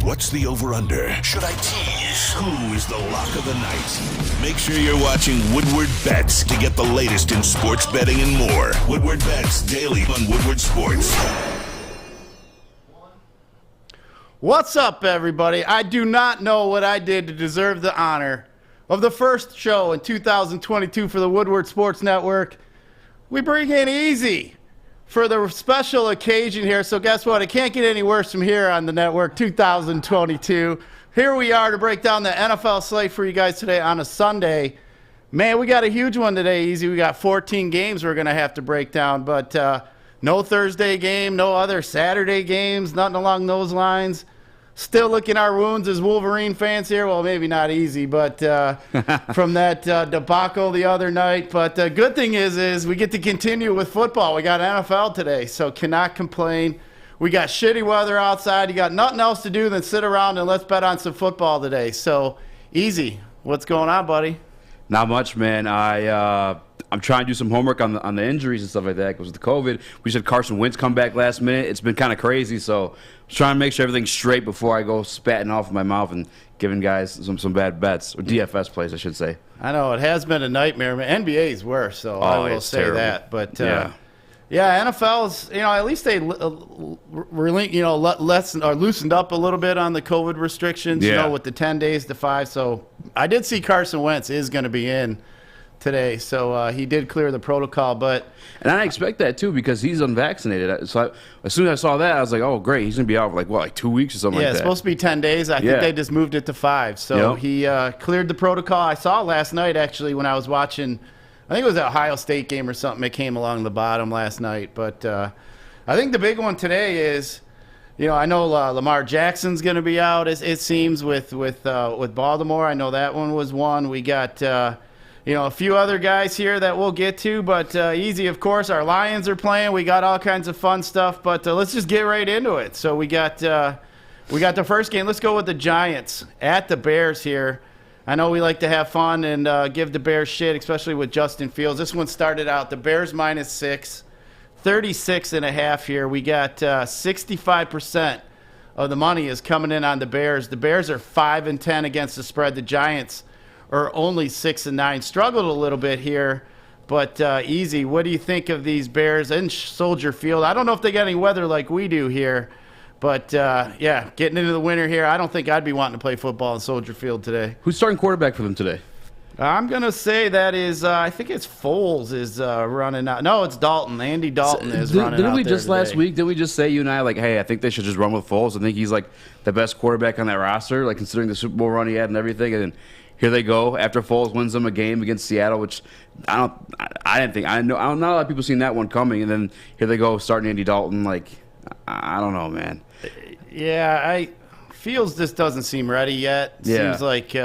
What's the over-under? Should I tease? Who is the lock of the night? Make sure you're watching Woodward Bets to get the latest in sports betting and more. Woodward Bets daily on Woodward Sports. What's up, everybody? I do not know what I did to deserve the honor of the first show in 2022 for the Woodward Sports Network. We bring in Easy for the special occasion here. So guess what? It can't get any worse from here on the network 2022. Here we are to break down the NFL slate for you guys today on a Sunday. Man, we got a huge one today, Easy. We got 14 games we're going to have to break down, but no Thursday game, no other Saturday games, nothing along those lines. Still licking our wounds as Wolverine fans here. Well, maybe not Easy, but from that debacle the other night. But the good thing is we get to continue with football. We got NFL today, so cannot complain. We got shitty weather outside. You got nothing else to do than sit around and let's bet on some football today. So, Easy, what's going on, buddy? Not much, man. I'm trying to do some homework on the injuries and stuff like that because with the COVID. We said Carson Wentz come back last minute. It's been kind of crazy, so I'm trying to make sure everything's straight before I go spatting off of my mouth and giving guys some bad bets, or DFS plays, I should say. I know, it has been a nightmare. NBA's worse, so I will say terrible. That. But, yeah, NFL's, at least they loosened up a little bit on the COVID restrictions, with the 10 days to 5. So I did see Carson Wentz is going to be in today, so he did clear the protocol. And I expect that too because he's unvaccinated. So as soon as I saw that, I was like, oh great, he's gonna be out for like 2 weeks or something like that. Yeah, it's supposed to be 10 days. I think they just moved it to 5. So he cleared the protocol. I saw last night actually when I was watching, I think it was an Ohio State game or something. It came along the bottom last night. But I think the big one today is, I know Lamar Jackson's going to be out. It seems with Baltimore. I know that one was one. We got a few other guys here that we'll get to, but Easy, of course, our Lions are playing. We got all kinds of fun stuff, but let's just get right into it. So we got the first game. Let's go with the Giants at the Bears here. I know we like to have fun and give the Bears shit, especially with Justin Fields. This one started out the Bears -6, 36.5 here. We got 65% of the money is coming in on the Bears. The Bears are 5-10 against the spread. The Giants are only 6-9. Struggled a little bit here, but Easy, what do you think of these Bears in Soldier Field? I don't know if they got any weather like we do here, but getting into the winter here, I don't think I'd be wanting to play football in Soldier Field today. Who's starting quarterback for them today? I'm going to say that is, I think it's Foles is running out. No, it's Dalton. Andy Dalton is running out Didn't we there just today. last week, did we just say, you and I, hey, I think they should just run with Foles? I think he's, the best quarterback on that roster, considering the Super Bowl run he had and everything. And then here they go after Foles wins them a game against Seattle, which I know not a lot of people seen that one coming. And then here they go starting Andy Dalton. I don't know, man. Yeah, Fields just doesn't seem ready yet. Seems like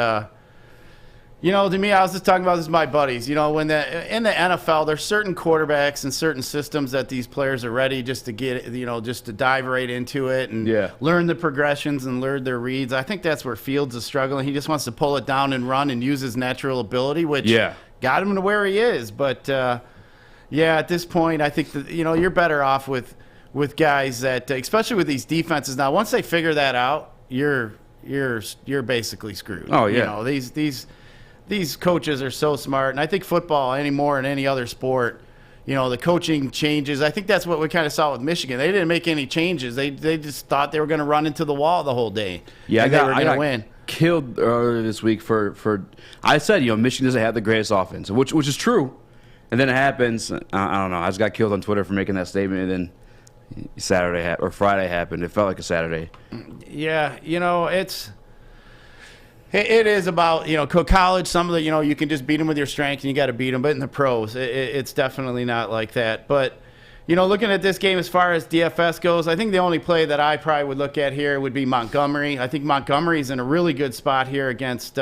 to me, I was just talking about this with my buddies. In the NFL, there's certain quarterbacks and certain systems that these players are ready just to get, just to dive right into it and learn the progressions and learn their reads. I think that's where Fields is struggling. He just wants to pull it down and run and use his natural ability, which got him to where he is. But at this point, I think that you're better off with guys that, especially with these defenses now. Once they figure that out, you're basically screwed. Oh yeah, These coaches are so smart, and I think football anymore than any other sport, the coaching changes. I think that's what we kind of saw with Michigan. They didn't make any changes. They just thought they were going to run into the wall the whole day. Yeah, they were going to win. Killed earlier this week for I said Michigan doesn't have the greatest offense, which is true, and then it happens. I don't know. I just got killed on Twitter for making that statement, and then Friday happened. It felt like a Saturday. Yeah, It is about, college, some of the, you can just beat them with your strength and you got to beat them. But in the pros, it's definitely not like that. But, looking at this game as far as DFS goes, I think the only play that I probably would look at here would be Montgomery. I think Montgomery's in a really good spot here against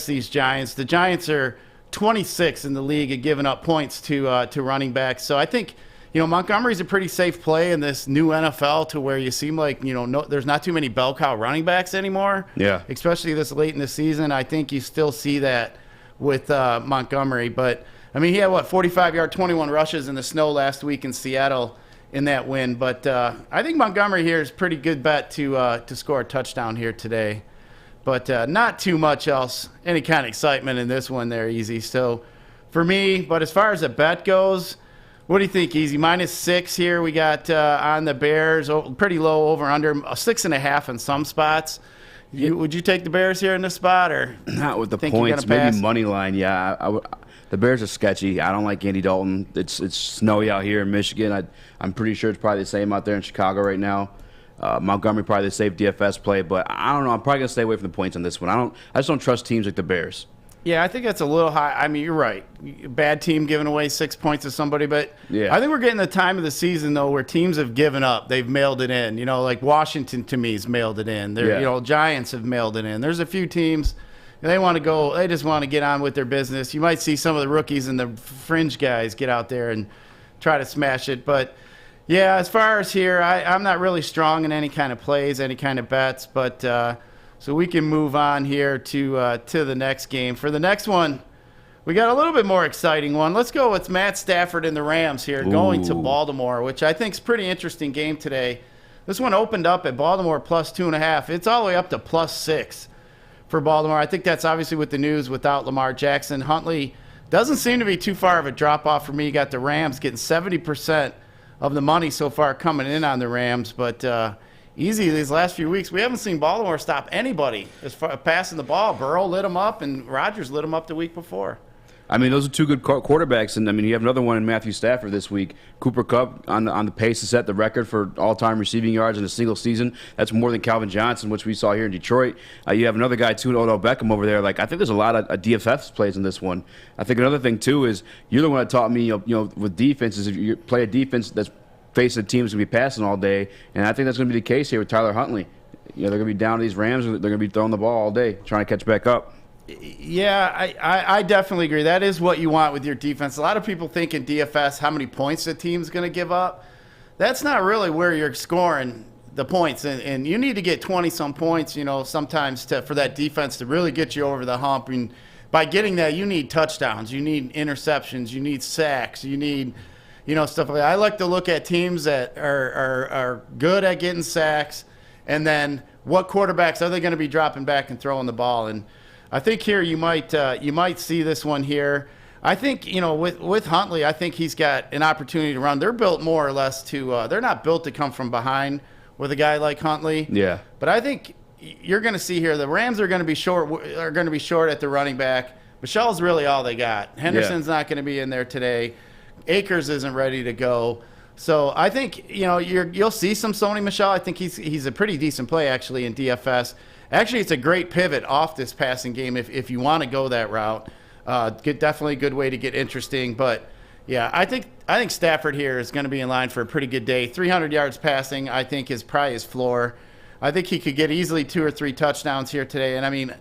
these Giants. The Giants are 26 in the league at giving up points to running backs. So I think, Montgomery's a pretty safe play in this new NFL to where you seem like, there's not too many bell cow running backs anymore. Yeah. Especially this late in the season. I think you still see that with Montgomery. But, he had, 45-yard, 21 rushes in the snow last week in Seattle. in that win. But I think Montgomery here is a pretty good bet to score a touchdown here today. But not too much else, any kind of excitement in this one there, Easy. So for me, but as far as the bet goes, what do you think, Easy? -6 here we got on the Bears, pretty low over under, 6.5 in some spots. Would you take the Bears here in this spot, or not with the points? Maybe money line. Yeah, the Bears are sketchy. I don't like Andy Dalton. It's snowy out here in Michigan. I'm pretty sure it's probably the same out there in Chicago right now. Montgomery probably the safe DFS play, but I don't know. I'm probably gonna stay away from the points on this one. I just don't trust teams like the Bears. Yeah, I think that's a little high. I mean, you're right. Bad team giving away 6 points to somebody, but yeah. I think we're getting the time of the season though where teams have given up. They've mailed it in. Like Washington to me has mailed it in. Giants have mailed it in. There's a few teams they want to go. They just want to get on with their business. You might see some of the rookies and the fringe guys get out there and try to smash it, but. Yeah, as far as here, I'm not really strong in any kind of plays, any kind of bets, but so we can move on here to the next game. For the next one, we got a little bit more exciting one. Let's go with Matt Stafford and the Rams here, going to Baltimore, which I think is a pretty interesting game today. This one opened up at Baltimore +2.5. It's all the way up to +6 for Baltimore. I think that's obviously with the news without Lamar Jackson. Huntley doesn't seem to be too far of a drop-off for me. You got the Rams getting 70% of the money so far coming in on the Rams, but Easy these last few weeks, we haven't seen Baltimore stop anybody as far as passing the ball. Burrow lit them up, and Rodgers lit them up the week before. I mean, those are two good quarterbacks, and I mean, you have another one in Matthew Stafford this week. Cooper Kupp on the pace to set the record for all-time receiving yards in a single season. That's more than Calvin Johnson, which we saw here in Detroit. You have another guy too, Odell Beckham over there. Like, I think there's a lot of DFS plays in this one. I think another thing too is you're the one that taught me, with defenses, if you play a defense that's facing a team that's going to be passing all day, and I think that's going to be the case here with Tyler Huntley. They're going to be down to these Rams, and they're going to be throwing the ball all day, trying to catch back up. Yeah, I definitely agree. That is what you want with your defense. A lot of people think in DFS how many points the team's going to give up. That's not really where you're scoring the points, and you need to get 20-some points, sometimes for that defense to really get you over the hump. And by getting that, you need touchdowns, you need interceptions, you need sacks, you need stuff like that. I like to look at teams that are good at getting sacks, and then what quarterbacks are they going to be dropping back and throwing the ball. And I think here you might see this one here. I think with Huntley, I think he's got an opportunity to run. They're built more or less to they're not built to come from behind with a guy like Huntley. Yeah. But I think you're going to see here the Rams are going to be short at the running back. Michelle's really all they got. Henderson's not going to be in there today. Akers isn't ready to go. So I think you'll see some Sony Michel. I think he's a pretty decent play actually in DFS. Actually, it's a great pivot off this passing game if you want to go that route. Definitely a good way to get interesting. But yeah, I think Stafford here is going to be in line for a pretty good day. 300 yards passing, I think, is probably his floor. I think he could get easily 2 or 3 touchdowns here today. And I mean,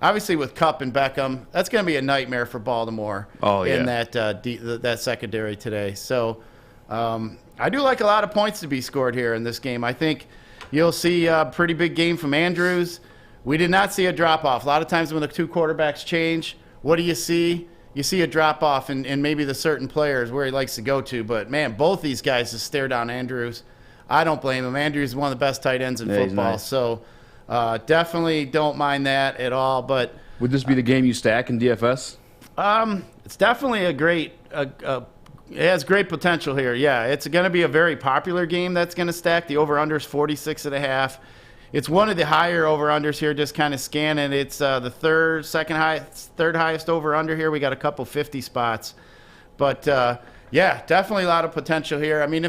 obviously with Kupp and Beckham, that's going to be a nightmare for Baltimore in that secondary today. So I do like a lot of points to be scored here in this game. I think you'll see a pretty big game from Andrews. We did not see a drop-off. A lot of times when the two quarterbacks change, what do you see? You see a drop-off in maybe the certain players where he likes to go to. But, man, both these guys just stare down Andrews. I don't blame him. Andrews is one of the best tight ends in football. Nice. So definitely don't mind that at all. But would this be the game you stack in DFS? It's definitely a great it has great potential here. Yeah, it's going to be a very popular game that's going to stack. The over-under is 46.5. It's one of the higher over-unders here, just kind of scanning. It's the third highest over-under here. We got a couple 50 spots. But, yeah, definitely a lot of potential here. I mean,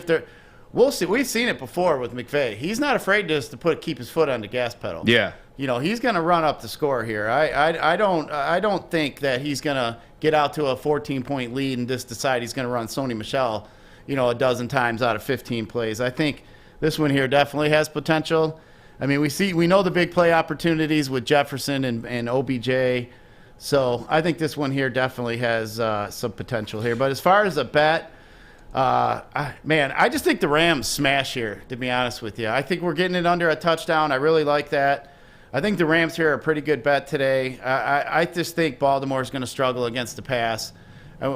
we'll see. We've seen it before with McVay. He's not afraid just to keep his foot on the gas pedal. Yeah. He's going to run up the score here. I don't think that he's going to get out to a 14-point lead and just decide he's going to run Sony Michel, a dozen times out of 15 plays. I think this one here definitely has potential. I mean, we know the big play opportunities with Jefferson and OBJ. So I think this one here definitely has some potential here. But as far as a bet, I just think the Rams smash here, to be honest with you. I think we're getting it under a touchdown. I really like that. I think the Rams here are a pretty good bet today. I just think Baltimore is going to struggle against the pass.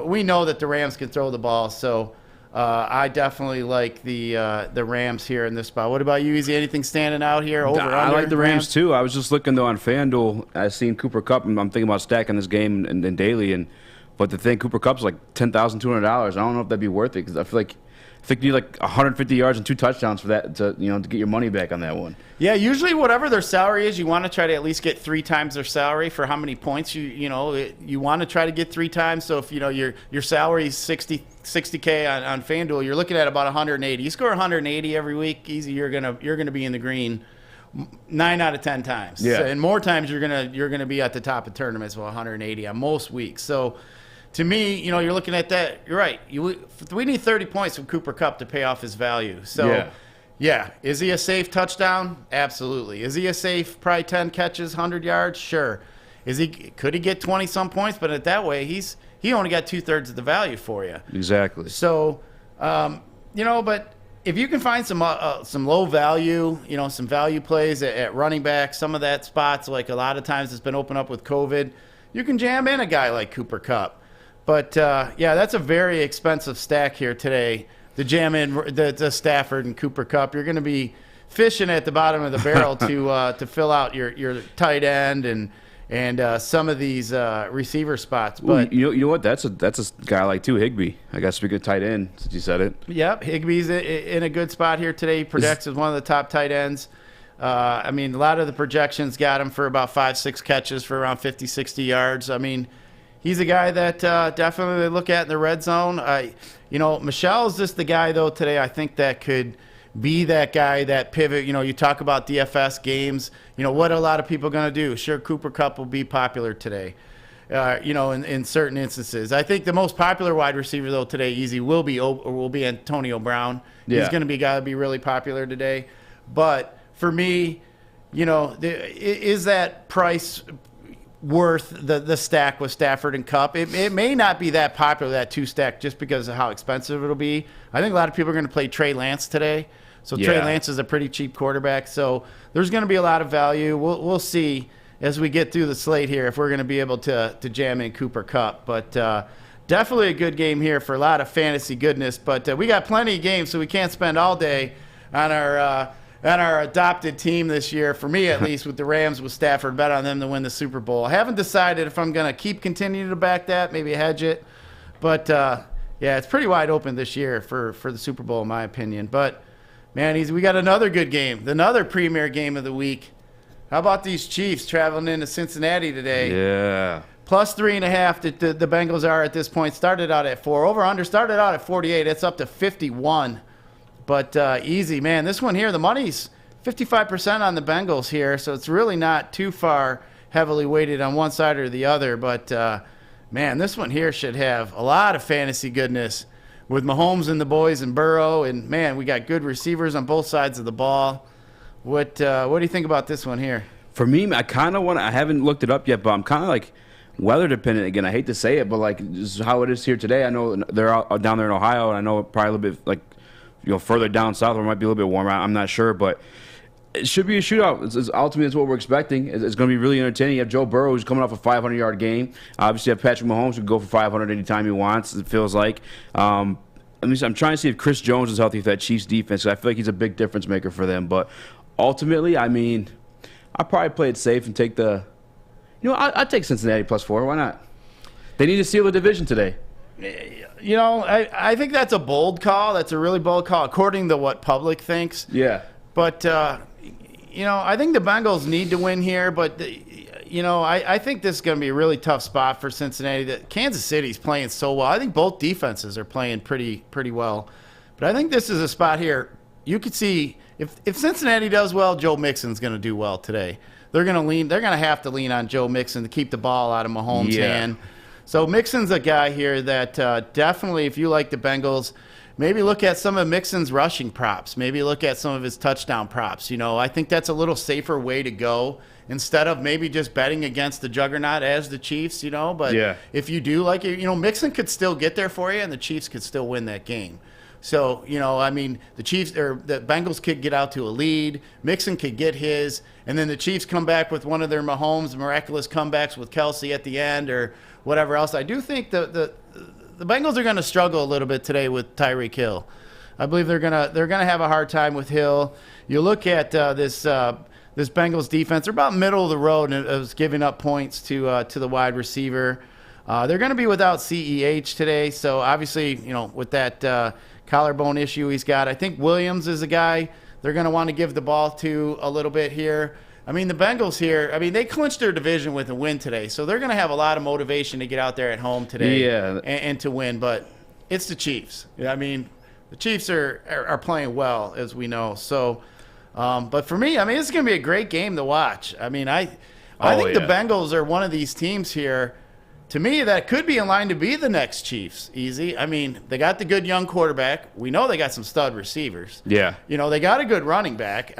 We know that the Rams can throw the ball, so I definitely like the Rams here in this spot. What about you? Is anything standing out here? Over, I under, like the Rams too. I was just looking though on FanDuel. I seen Cooper Kupp, and I'm thinking about stacking this game and daily. But the thing, Cooper Kupp's like $10,200. I don't know if that'd be worth it because I think you need like 150 yards and 2 touchdowns for that to get your money back on that one. Yeah, usually whatever their salary is, you want to try to at least get 3 times their salary for how many points you want to try to get 3 times. So if your salary is $60K on FanDuel, you're looking at about 180. You score 180 every week, easy. You're gonna be in the green 9 out of 10 times. Yeah, and more times you're gonna be at the top of tournaments with 180 on most weeks. So. To me, you're looking at that. You're right. We need 30 points from Cooper Kupp to pay off his value. So, yeah. Is he a safe touchdown? Absolutely. Is he a safe probably 10 catches, 100 yards? Sure. Could he get 20-some points? But at that way, he only got 2/3 of the value for you. Exactly. So, but if you can find some low value, some value plays at running back, some of that spots, like a lot of times it's been opened up with COVID, you can jam in a guy like Cooper Kupp. But, that's a very expensive stack here today. The jam in the Stafford and Cooper Kupp. You're going to be fishing at the bottom of the barrel to fill out your tight end and some of these receiver spots. But you know what? That's a guy like too, Higbee. I guess we could tight end since you said it. Yep, Higbee's in a good spot here today. He projects as one of the top tight ends. A lot of the projections got him for about 5-6 catches for around 50, 60 yards. He's a guy that definitely they look at in the red zone. Michelle's just the guy, though, today I think that could be that guy, that pivot. You talk about DFS games. What are a lot of people going to do? Sure, Cooper Kupp will be popular today, in certain instances. I think the most popular wide receiver, though, today, easy, will be Antonio Brown. Yeah. He's going to be a guy that will be really popular today. But for me, is that price worth the stack with Stafford and Kupp? It may not be that popular, that 2-stack, just because of how expensive it'll be. I think a lot of people are going to play Trey Lance today. So Trey Lance is a pretty cheap quarterback. So there's going to be a lot of value. We'll see as we get through the slate here if we're going to be able to jam in Cooper Kupp. But definitely a good game here for a lot of fantasy goodness. But we got plenty of games, so we can't spend all day on our adopted team this year, for me at least, with the Rams, with Stafford. Bet on them to win the Super Bowl. I haven't decided if I'm going to continuing to back that, maybe hedge it. But, it's pretty wide open this year for the Super Bowl, in my opinion. But, man, we got another good game, another premier game of the week. How about these Chiefs traveling into Cincinnati today? Yeah. Plus 3.5 the Bengals are at this point. Started out at 4. Over-under started out at 48. It's up to 51. But easy, man. This one here, the money's 55% on the Bengals here, so it's really not too far heavily weighted on one side or the other. But, man, this one here should have a lot of fantasy goodness with Mahomes and the boys and Burrow. And, man, we got good receivers on both sides of the ball. What do you think about this one here? For me, I kind of want to – I haven't looked it up yet, but I'm kind of like weather dependent again. I hate to say it, but, like, this is how it is here today. I know they're out down there in Ohio, and I know probably a little bit, like, further down south where it might be a little bit warmer. I'm not sure, but it should be a shootout. Ultimately, it's what we're expecting. It's going to be really entertaining. You have Joe Burrow, who's coming off a 500-yard game. Obviously, you have Patrick Mahomes, who can go for 500 anytime he wants, it feels like. I'm trying to see if Chris Jones is healthy for that Chiefs defense. I feel like he's a big difference maker for them. But ultimately, I'll probably play it safe and take I'd take Cincinnati plus 4. Why not? They need to seal the division today. I think that's a bold call. That's a really bold call, according to what public thinks. Yeah. But, I think the Bengals need to win here. But, I think this is going to be a really tough spot for Cincinnati. Kansas City's playing so well. I think both defenses are playing pretty well. But I think this is a spot here. You could see if Cincinnati does well, Joe Mixon's going to do well today. They're going to have to lean on Joe Mixon to keep the ball out of Mahomes' hand. So Mixon's a guy here that definitely, if you like the Bengals, maybe look at some of Mixon's rushing props. Maybe look at some of his touchdown props. I think that's a little safer way to go instead of maybe just betting against the juggernaut as the Chiefs, But if you do like it, Mixon could still get there for you, and the Chiefs could still win that game. So, the Chiefs or the Bengals could get out to a lead. Mixon could get his, and then the Chiefs come back with one of their Mahomes miraculous comebacks with Kelsey at the end or whatever else. I do think the the Bengals are going to struggle a little bit today with Tyreek Hill. I believe they're gonna have a hard time with Hill. You look at this Bengals defense; they're about middle of the road, and it was giving up points to the wide receiver. They're going to be without CEH today, so obviously, with that collarbone issue he's got, I think Williams is a guy they're going to want to give the ball to a little bit here. I mean, the Bengals here, they clinched their division with a win today, so they're going to have a lot of motivation to get out there at home today and to win. But it's the Chiefs. The Chiefs are playing well, as we know. So, but for me, this is going to be a great game to watch. I think the Bengals are one of these teams here, to me, that could be in line to be the next Chiefs. Easy. They got the good young quarterback. We know they got some stud receivers. Yeah. They got a good running back.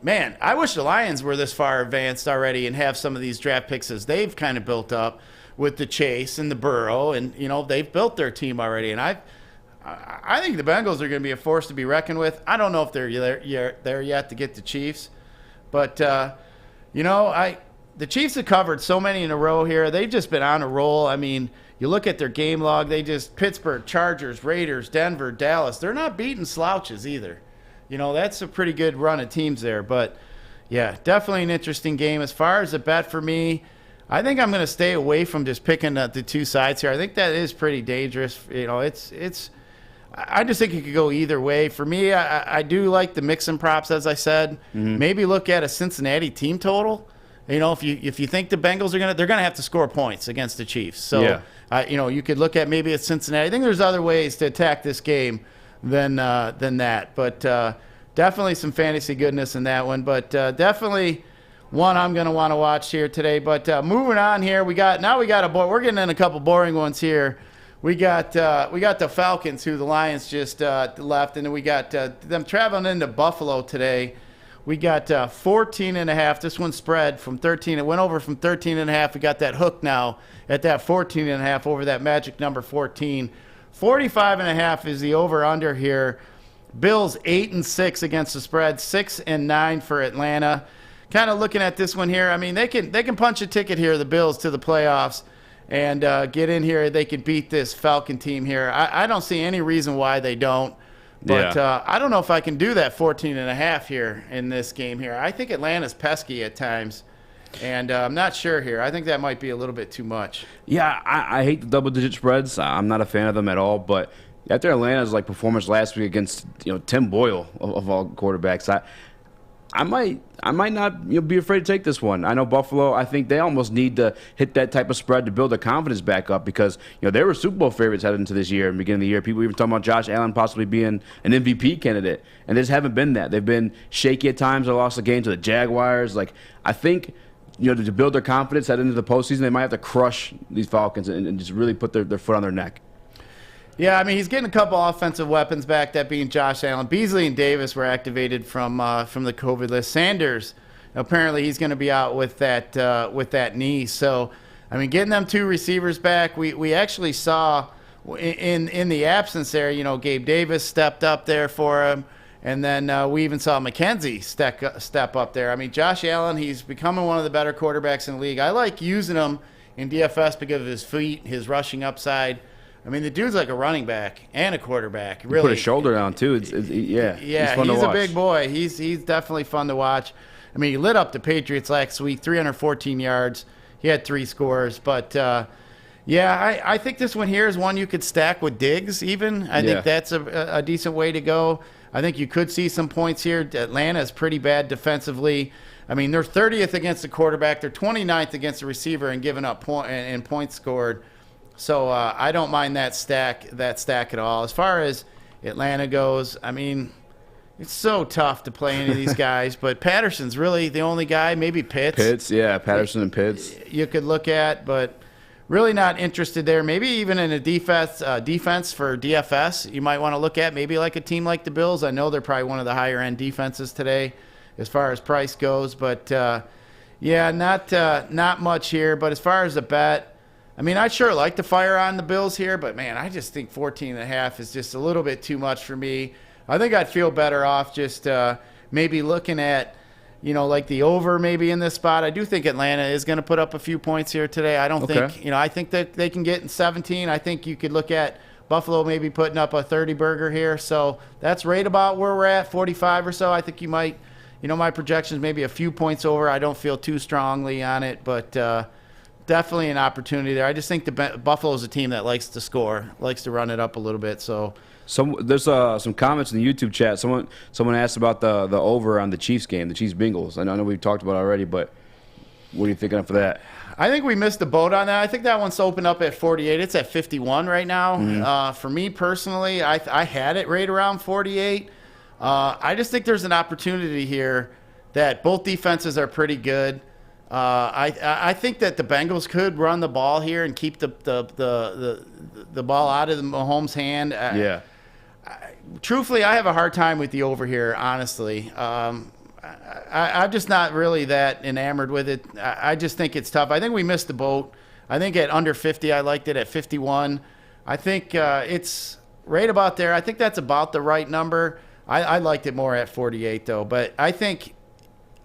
Man, I wish the Lions were this far advanced already and have some of these draft picks as they've kind of built up with the Chase and the Burrow, and they've built their team already. And I think the Bengals are going to be a force to be reckoned with. I don't know if they're there yet to get the Chiefs, but the Chiefs have covered so many in a row here. They've just been on a roll. You look at their game log. Pittsburgh, Chargers, Raiders, Denver, Dallas. They're not beating slouches either. That's a pretty good run of teams there. But, yeah, definitely an interesting game. As far as a bet for me, I think I'm going to stay away from just picking the two sides here. I think that is pretty dangerous. I just think it could go either way. For me, I do like the mix and props, as I said. Mm-hmm. Maybe look at a Cincinnati team total. If you think the Bengals they're gonna have to score points against the Chiefs. So you could look at maybe it's Cincinnati. I think there's other ways to attack this game than that. But definitely some fantasy goodness in that one. But definitely one I'm gonna want to watch here today. But moving on here, we're getting in a couple boring ones here. We got the Falcons, who the Lions just left, and then we got them traveling into Buffalo today. We got 14.5. This one spread from 13. It went over from 13.5. We got that hook now at that 14.5 over that magic number 14. 45.5 is the over/under here. Bills 8-6 against the spread. 6-9 for Atlanta. Kind of looking at this one here. They can punch a ticket here, the Bills, to the playoffs and get in here. They can beat this Falcon team here. I don't see any reason why they don't. But I don't know if I can do that 14.5 here in this game here. I think Atlanta's pesky at times, and I'm not sure here. I think that might be a little bit too much. Yeah, I hate the double-digit spreads. I'm not a fan of them at all. But after Atlanta's performance last week against Tim Boyle of all quarterbacks, I might not be afraid to take this one. I know Buffalo, I think they almost need to hit that type of spread to build their confidence back up because they were Super Bowl favorites heading into this year and beginning of the year. People even talking about Josh Allen possibly being an MVP candidate, and they just haven't been that. They've been shaky at times. They lost the game to the Jaguars. I think to build their confidence heading into the postseason, they might have to crush these Falcons and just really put their foot on their neck. Yeah, he's getting a couple offensive weapons back, that being Josh Allen. Beasley and Davis were activated from the COVID list. Sanders, apparently he's going to be out with that knee. So, getting them two receivers back, we actually saw in the absence there, Gabe Davis stepped up there for him. And then we even saw McKenzie step up there. Josh Allen, he's becoming one of the better quarterbacks in the league. I like using him in DFS because of his feet, his rushing upside. The dude's like a running back and a quarterback. Really, put his shoulder down too. He's a big boy. He's definitely fun to watch. He lit up the Patriots last week, 314 yards. He had 3 scores. But I think this one here is one you could stack with Diggs. Even I think that's a decent way to go. I think you could see some points here. Atlanta is pretty bad defensively. They're 30th against the quarterback. They're 29th against the receiver and giving up points scored. So I don't mind that stack at all. As far as Atlanta goes, it's so tough to play any of these guys. But Patterson's really the only guy. Maybe Pitts. Patterson and Pitts. You could look at, but really not interested there. Maybe even in a defense for DFS, you might want to look at maybe like a team like the Bills. I know they're probably one of the higher end defenses today as far as price goes. But not much here. But as far as a bet, I'd sure like to fire on the Bills here, but, man, I just think 14.5 is just a little bit too much for me. I think I'd feel better off just maybe looking at, like the over maybe in this spot. I do think Atlanta is going to put up a few points here today. I don't think, I think that they can get in 17. I think you could look at Buffalo maybe putting up a 30-burger here. So that's right about where we're at, 45 or so. I think you might, my projections maybe a few points over. I don't feel too strongly on it, but definitely an opportunity there. I just think Buffalo's a team that likes to score, likes to run it up a little bit. So there's some comments in the YouTube chat. Someone asked about the over on the Chiefs game, the Chiefs Bengals. I know we've talked about it already, but what are you thinking of for that? I think we missed the boat on that. I think that one's opened up at 48. It's at 51 right now. Mm-hmm. For me personally, I had it right around 48. I just think there's an opportunity here that both defenses are pretty good. I think that the Bengals could run the ball here and keep the ball out of the Mahomes' hand. Yeah. Truthfully, I have a hard time with the over here, honestly. I'm just not really that enamored with it. I just think it's tough. I think we missed the boat. I think at under 50, I liked it at 51. I think it's right about there. I think that's about the right number. I liked it more at 48, though. But I think,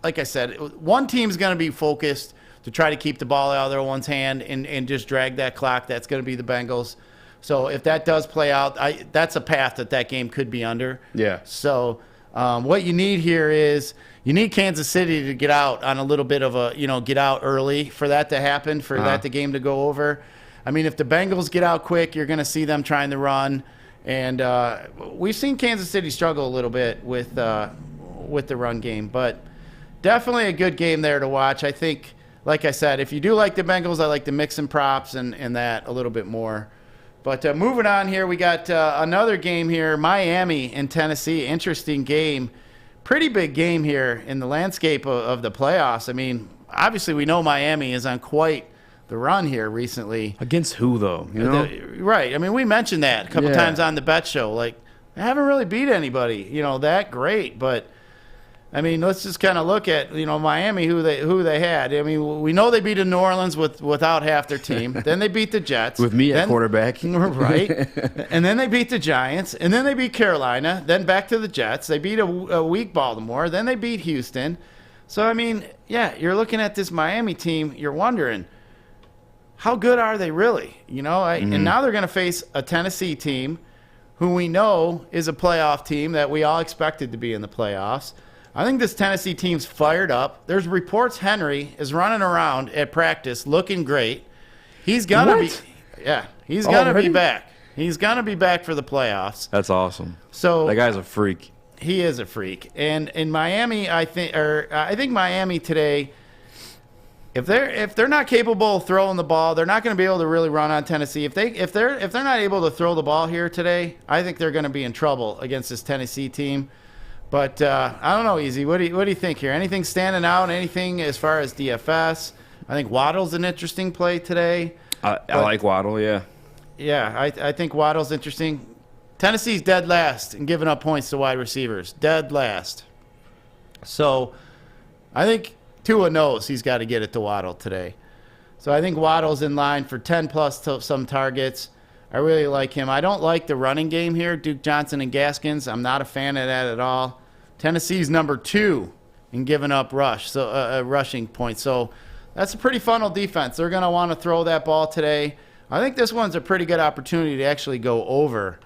like I said, one team's going to be focused to try to keep the ball out of their one's hand and just drag that clock. That's going to be the Bengals. So if that does play out, that's a path that game could be under. Yeah. So what you need here is you need Kansas City to get out on a little bit of a, get out early for that to happen, for the game to go over. I mean, if the Bengals get out quick, you're going to see them trying to run. And we've seen Kansas City struggle a little bit with the run game. But definitely a good game there to watch. I think, like I said, if you do like the Bengals, I like to mix some props and that a little bit more. But moving on here, we got another game here, Miami and Tennessee. Interesting game. Pretty big game here in the landscape of the playoffs. I mean, obviously we know Miami is on quite the run here recently. Against who, though? Right. I mean, we mentioned that a couple times on the bet show. Like, they haven't really beat anybody, that great. But, I mean, let's just kind of look at, Miami, who they had. I mean, we know they beat New Orleans without half their team. Then they beat the Jets. With me at quarterback. Right. And then they beat the Giants. And then they beat Carolina. Then back to the Jets. They beat a weak Baltimore. Then they beat Houston. So, I mean, you're looking at this Miami team. You're wondering, how good are they really? And now they're going to face a Tennessee team who we know is a playoff team that we all expected to be in the playoffs. I think this Tennessee team's fired up. There's reports Henry is running around at practice looking great. He's going to be he's going to be back. He's going to be back for the playoffs. That's awesome. So that guy's a freak. He is a freak. And in Miami, I think Miami today, if they're not capable of throwing the ball, they're not going to be able to really run on Tennessee. If they're not able to throw the ball here today, I think they're going to be in trouble against this Tennessee team. But I don't know, Easy. What do you think here? Anything standing out? Anything as far as DFS? I think Waddle's an interesting play today. I like Waddle, yeah. Yeah, I think Waddle's interesting. Tennessee's dead last in giving up points to wide receivers. Dead last. So I think Tua knows he's got to get it to Waddle today. So I think Waddle's in line for 10-plus some targets. I really like him. I don't like the running game here, Duke Johnson and Gaskins. I'm not a fan of that at all. Tennessee's number 2 in giving up rushing points. So that's a pretty funnel defense. They're going to want to throw that ball today. I think this one's a pretty good opportunity to actually go over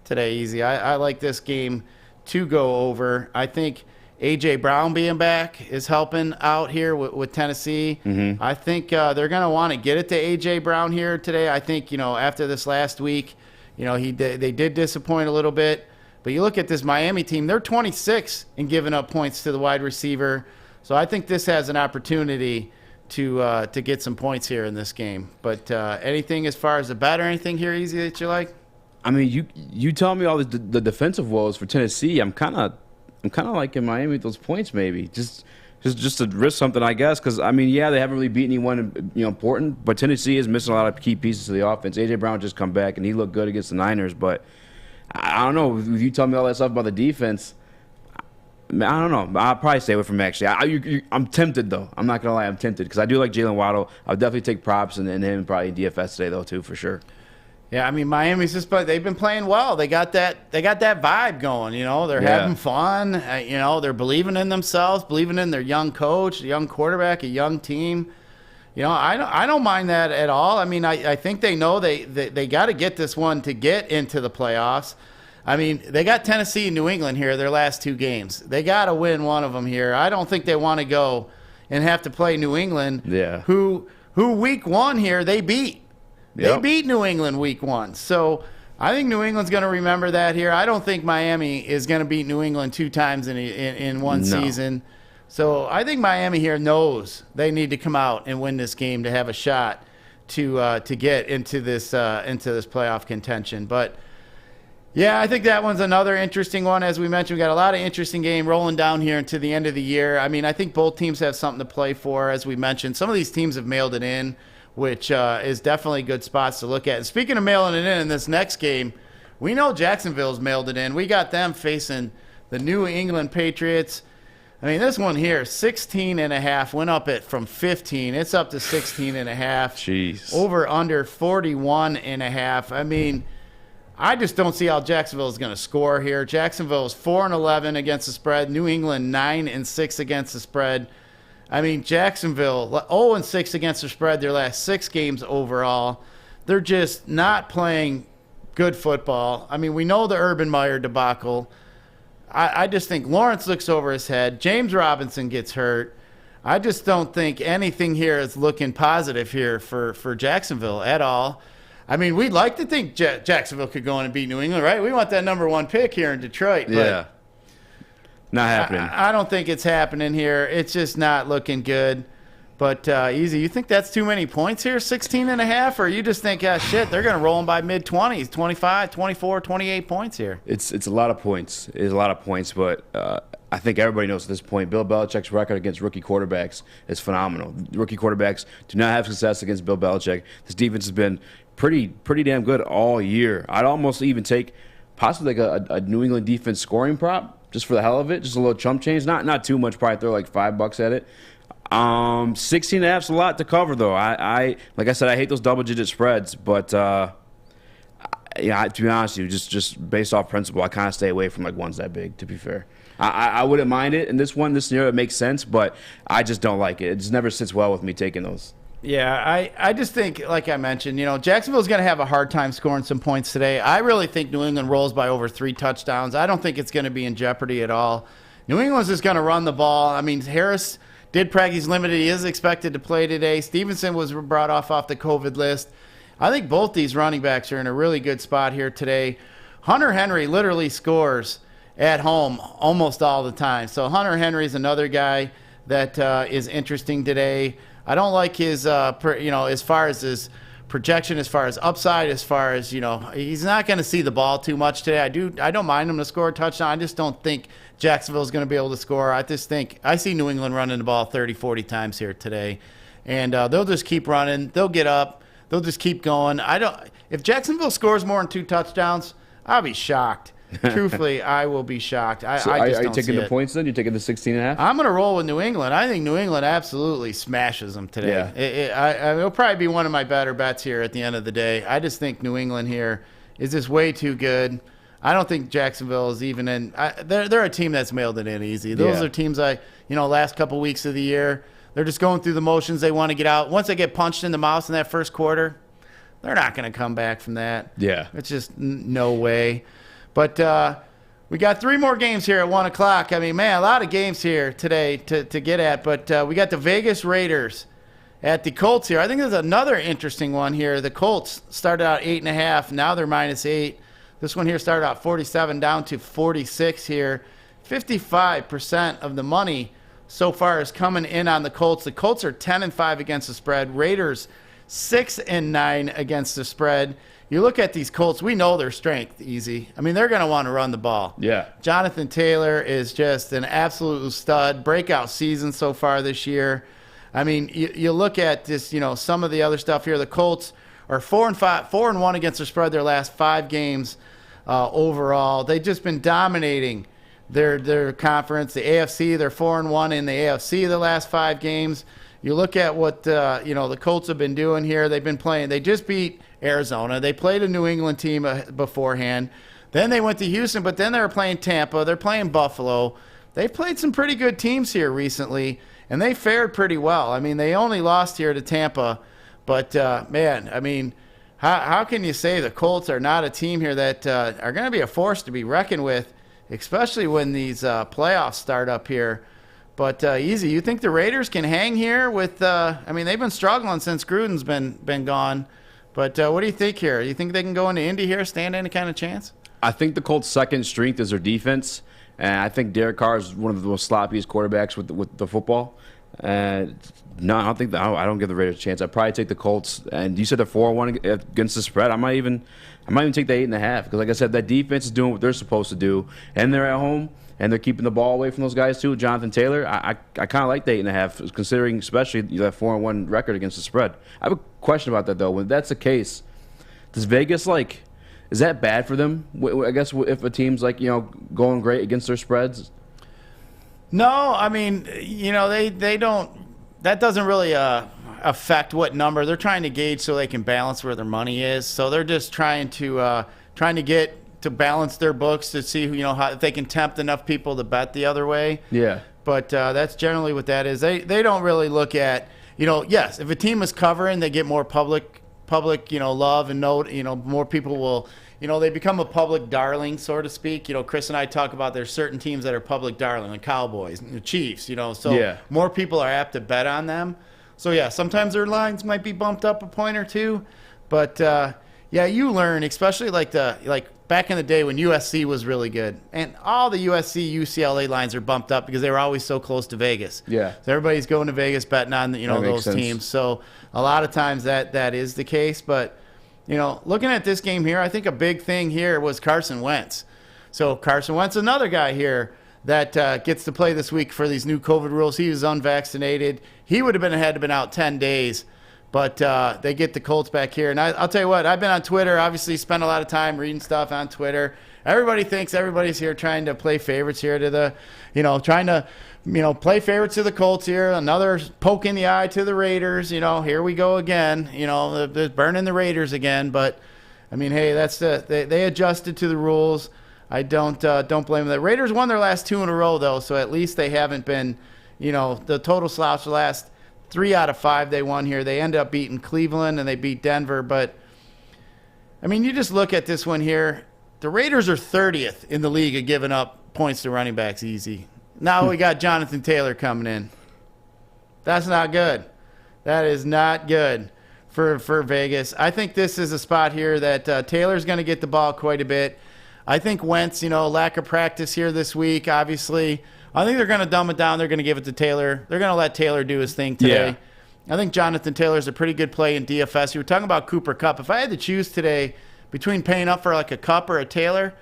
today, Easy. I like this game to go over. I think A.J. Brown being back is helping out here with Tennessee. Mm-hmm. I think they're going to want to get it to A.J. Brown here today. I think, after this last week, they did disappoint a little bit. But you look at this Miami team, they're 26 in giving up points to the wide receiver. So I think this has an opportunity to get some points here in this game. But anything as far as the bet or anything here, Easy, that you like? I mean, you tell me all the defensive woes for Tennessee. I'm kind of liking Miami with those points, maybe just to risk something, I guess. Because they haven't really beat anyone important, but Tennessee is missing a lot of key pieces of the offense. AJ Brown just come back and he looked good against the Niners, but I don't know. If you tell me all that stuff about the defense, I don't know. I'll probably stay away from it, actually. I'm tempted, though. I'm not gonna lie, I'm tempted because I do like Jalen Waddle. I'll definitely take props and him probably DFS today, though, too, for sure. Yeah, I mean Miami's just, but they've been playing well. They got that vibe going. They're having fun. They're believing in themselves, believing in their young coach, a young quarterback, a young team. I don't mind that at all. I mean, I think they know they got to get this one to get into the playoffs. I mean, they got Tennessee and New England here their last 2 games. They got to win one of them here. I don't think they want to go and have to play New England, who week 1 here they beat. They beat New England week 1. So I think New England's going to remember that here. I don't think Miami is going to beat New England 2 times in one season. So I think Miami here knows they need to come out and win this game to have a shot to get into this playoff contention. But yeah, I think that one's another interesting one. As we mentioned, we got a lot of interesting game rolling down here into the end of the year. I mean, I think both teams have something to play for. As we mentioned, some of these teams have mailed it in, which is definitely good spots to look at. And speaking of mailing it in this next game, we know Jacksonville's mailed it in. We got them facing the New England Patriots. I mean, this one here, 16.5, went up from 15. It's up to 16.5. Jeez. Over under 41.5. I mean, I just don't see how Jacksonville is going to score here. Jacksonville is 4-11 against the spread. New England 9-6 against the spread. I mean, Jacksonville 0-6 against the spread their last 6 games overall. They're just not playing good football. I mean, we know the Urban Meyer debacle. I just think Lawrence looks over his head. James Robinson gets hurt. I just don't think anything here is looking positive here for Jacksonville at all. I mean, we'd like to think Jacksonville could go in and beat New England, right? We want that number 1 pick here in Detroit. Yeah. Not happening. I don't think it's happening here. It's just not looking good. But, Easy, you think that's too many points here, 16.5? Or you just think, shit, they're going to roll them by mid-20s, 25, 24, 28 points here? It's a lot of points. It's a lot of points, but I think everybody knows at this point Bill Belichick's record against rookie quarterbacks is phenomenal. Rookie quarterbacks do not have success against Bill Belichick. This defense has been pretty damn good all year. I'd almost even take possibly like a New England defense scoring prop just for the hell of it, just a little chump change. Not too much, probably throw like $5 at it. 16.5's a lot to cover, though. I like I said, I hate those double-digit spreads, but to be honest with you, just based off principle, I kind of stay away from like ones that big. To be fair, I wouldn't mind it in this scenario. It makes sense, but I just don't like it. It just never sits well with me taking those. Yeah, I just think, like I mentioned, Jacksonville's going to have a hard time scoring some points today. I really think New England rolls by over 3 touchdowns. I don't think it's going to be in jeopardy at all. New England's just going to run the ball. I mean, Harris did practice. He's limited. He is expected to play today. Stevenson was brought off the COVID list. I think both these running backs are in a really good spot here today. Hunter Henry literally scores at home almost all the time. So Hunter Henry is another guy that is interesting today. I don't like his, as far as his projection, as far as upside, as far as, he's not going to see the ball too much today. I don't mind him to score a touchdown. I just don't think Jacksonville's going to be able to score. I just think I see New England running the ball 30, 40 times here today. And they'll just keep running. They'll get up. They'll just keep going. If Jacksonville scores more than 2 touchdowns, I'll be shocked. Truthfully, I will be shocked. Are you taking the points then? You're taking the 16.5? I'm going to roll with New England. I think New England absolutely smashes them today. Yeah. It'll probably be one of my better bets here at the end of the day. I just think New England here is just way too good. I don't think Jacksonville is even in. They're a team that's mailed it in easy. Those are teams last couple weeks of the year, they're just going through the motions. They want to get out. Once they get punched in the mouth in that first quarter, they're not going to come back from that. Yeah. It's just no way. But we got 3 more games here at 1 o'clock. I mean, man, a lot of games here today to get at. But we got the Vegas Raiders at the Colts here. I think there's another interesting one here. The Colts started out 8.5. Now they're -8. This one here started out 47 down to 46 here. 55% of the money so far is coming in on the Colts. The Colts are 10-5 against the spread. Raiders 6-9 against the spread. You look at these Colts, we know their strength, Easy. I mean, they're going to want to run the ball. Yeah. Jonathan Taylor is just an absolute stud. Breakout season so far this year. I mean, you look at this, some of the other stuff here. The Colts are 4-1 against the spread their last 5 games overall. They've just been dominating their conference. The AFC, they're 4-1 in the AFC the last 5 games. You look at what the Colts have been doing here. They've been playing. They just beat Arizona. They played a New England team beforehand. Then they went to Houston, but then they were playing Tampa. They're playing Buffalo. They've played some pretty good teams here recently, and they fared pretty well. I mean, they only lost here to Tampa, but, man, I mean, how can you say the Colts are not a team here that are going to be a force to be reckoned with, especially when these playoffs start up here? But, Easy, you think the Raiders can hang here with I mean, they've been struggling since Gruden's been gone. But what do you think here? Do you think they can go into Indy here, stand any kind of chance? I think the Colts' second strength is their defense. And I think Derek Carr is one of the most sloppiest quarterbacks with the football. No, I don't think I don't give the Raiders a chance. I'd probably take the Colts. And you said they're 4-1 against the spread. I might even take the 8.5 because, like I said, that defense is doing what they're supposed to do, and they're at home and they're keeping the ball away from those guys too. Jonathan Taylor, I kind of like the 8.5, considering especially that 4-1 record against the spread. I have a question about that though. When that's the case, does Vegas is that bad for them? I guess if a team's going great against their spreads. No, I mean, they don't. That doesn't really affect what number they're trying to gauge, so they can balance where their money is. So they're just trying to get to balance their books to see how if they can tempt enough people to bet the other way. Yeah. But that's generally what that is. They don't really look at yes, if a team is covering, they get more public love and note. More people will. They become a public darling, so to speak. Chris and I talk about there's certain teams that are public darling, the Cowboys, the Chiefs, so yeah. More people are apt to bet on them. So, yeah, sometimes their lines might be bumped up a point or two. But, yeah, you learn, especially like back in the day when USC was really good. And all the USC, UCLA lines are bumped up because they were always so close to Vegas. Yeah. So everybody's going to Vegas betting on, those teams. So a lot of times that is the case. But, looking at this game here, I think a big thing here was Carson Wentz. So Carson Wentz, another guy here that gets to play this week for these new COVID rules. He was unvaccinated. He would have been out 10 days. But they get the Colts back here. And I'll tell you what, I've been on Twitter, obviously spent a lot of time reading stuff on Twitter. Everybody thinks everybody's here trying to play favorites here to the, trying to, play favorites to the Colts here. Another poke in the eye to the Raiders. Here we go again. They're burning the Raiders again. But, I mean, hey, they adjusted to the rules. I don't blame them. The Raiders won their last 2 in a row, though, so at least they haven't been, the total slouch the last 3 out of 5 they won here. They ended up beating Cleveland and they beat Denver. But, I mean, you just look at this one here. The Raiders are 30th in the league of giving up points to running backs easy. Now we got Jonathan Taylor coming in. That's not good. That is not good for Vegas. I think this is a spot here that Taylor's going to get the ball quite a bit. I think Wentz, lack of practice here this week, obviously. I think they're going to dumb it down. They're going to give it to Taylor. They're going to let Taylor do his thing today. Yeah. I think Jonathan Taylor's a pretty good play in DFS. You were talking about Cooper Kupp. If I had to choose today between paying up for like a Kupp or a Taylor,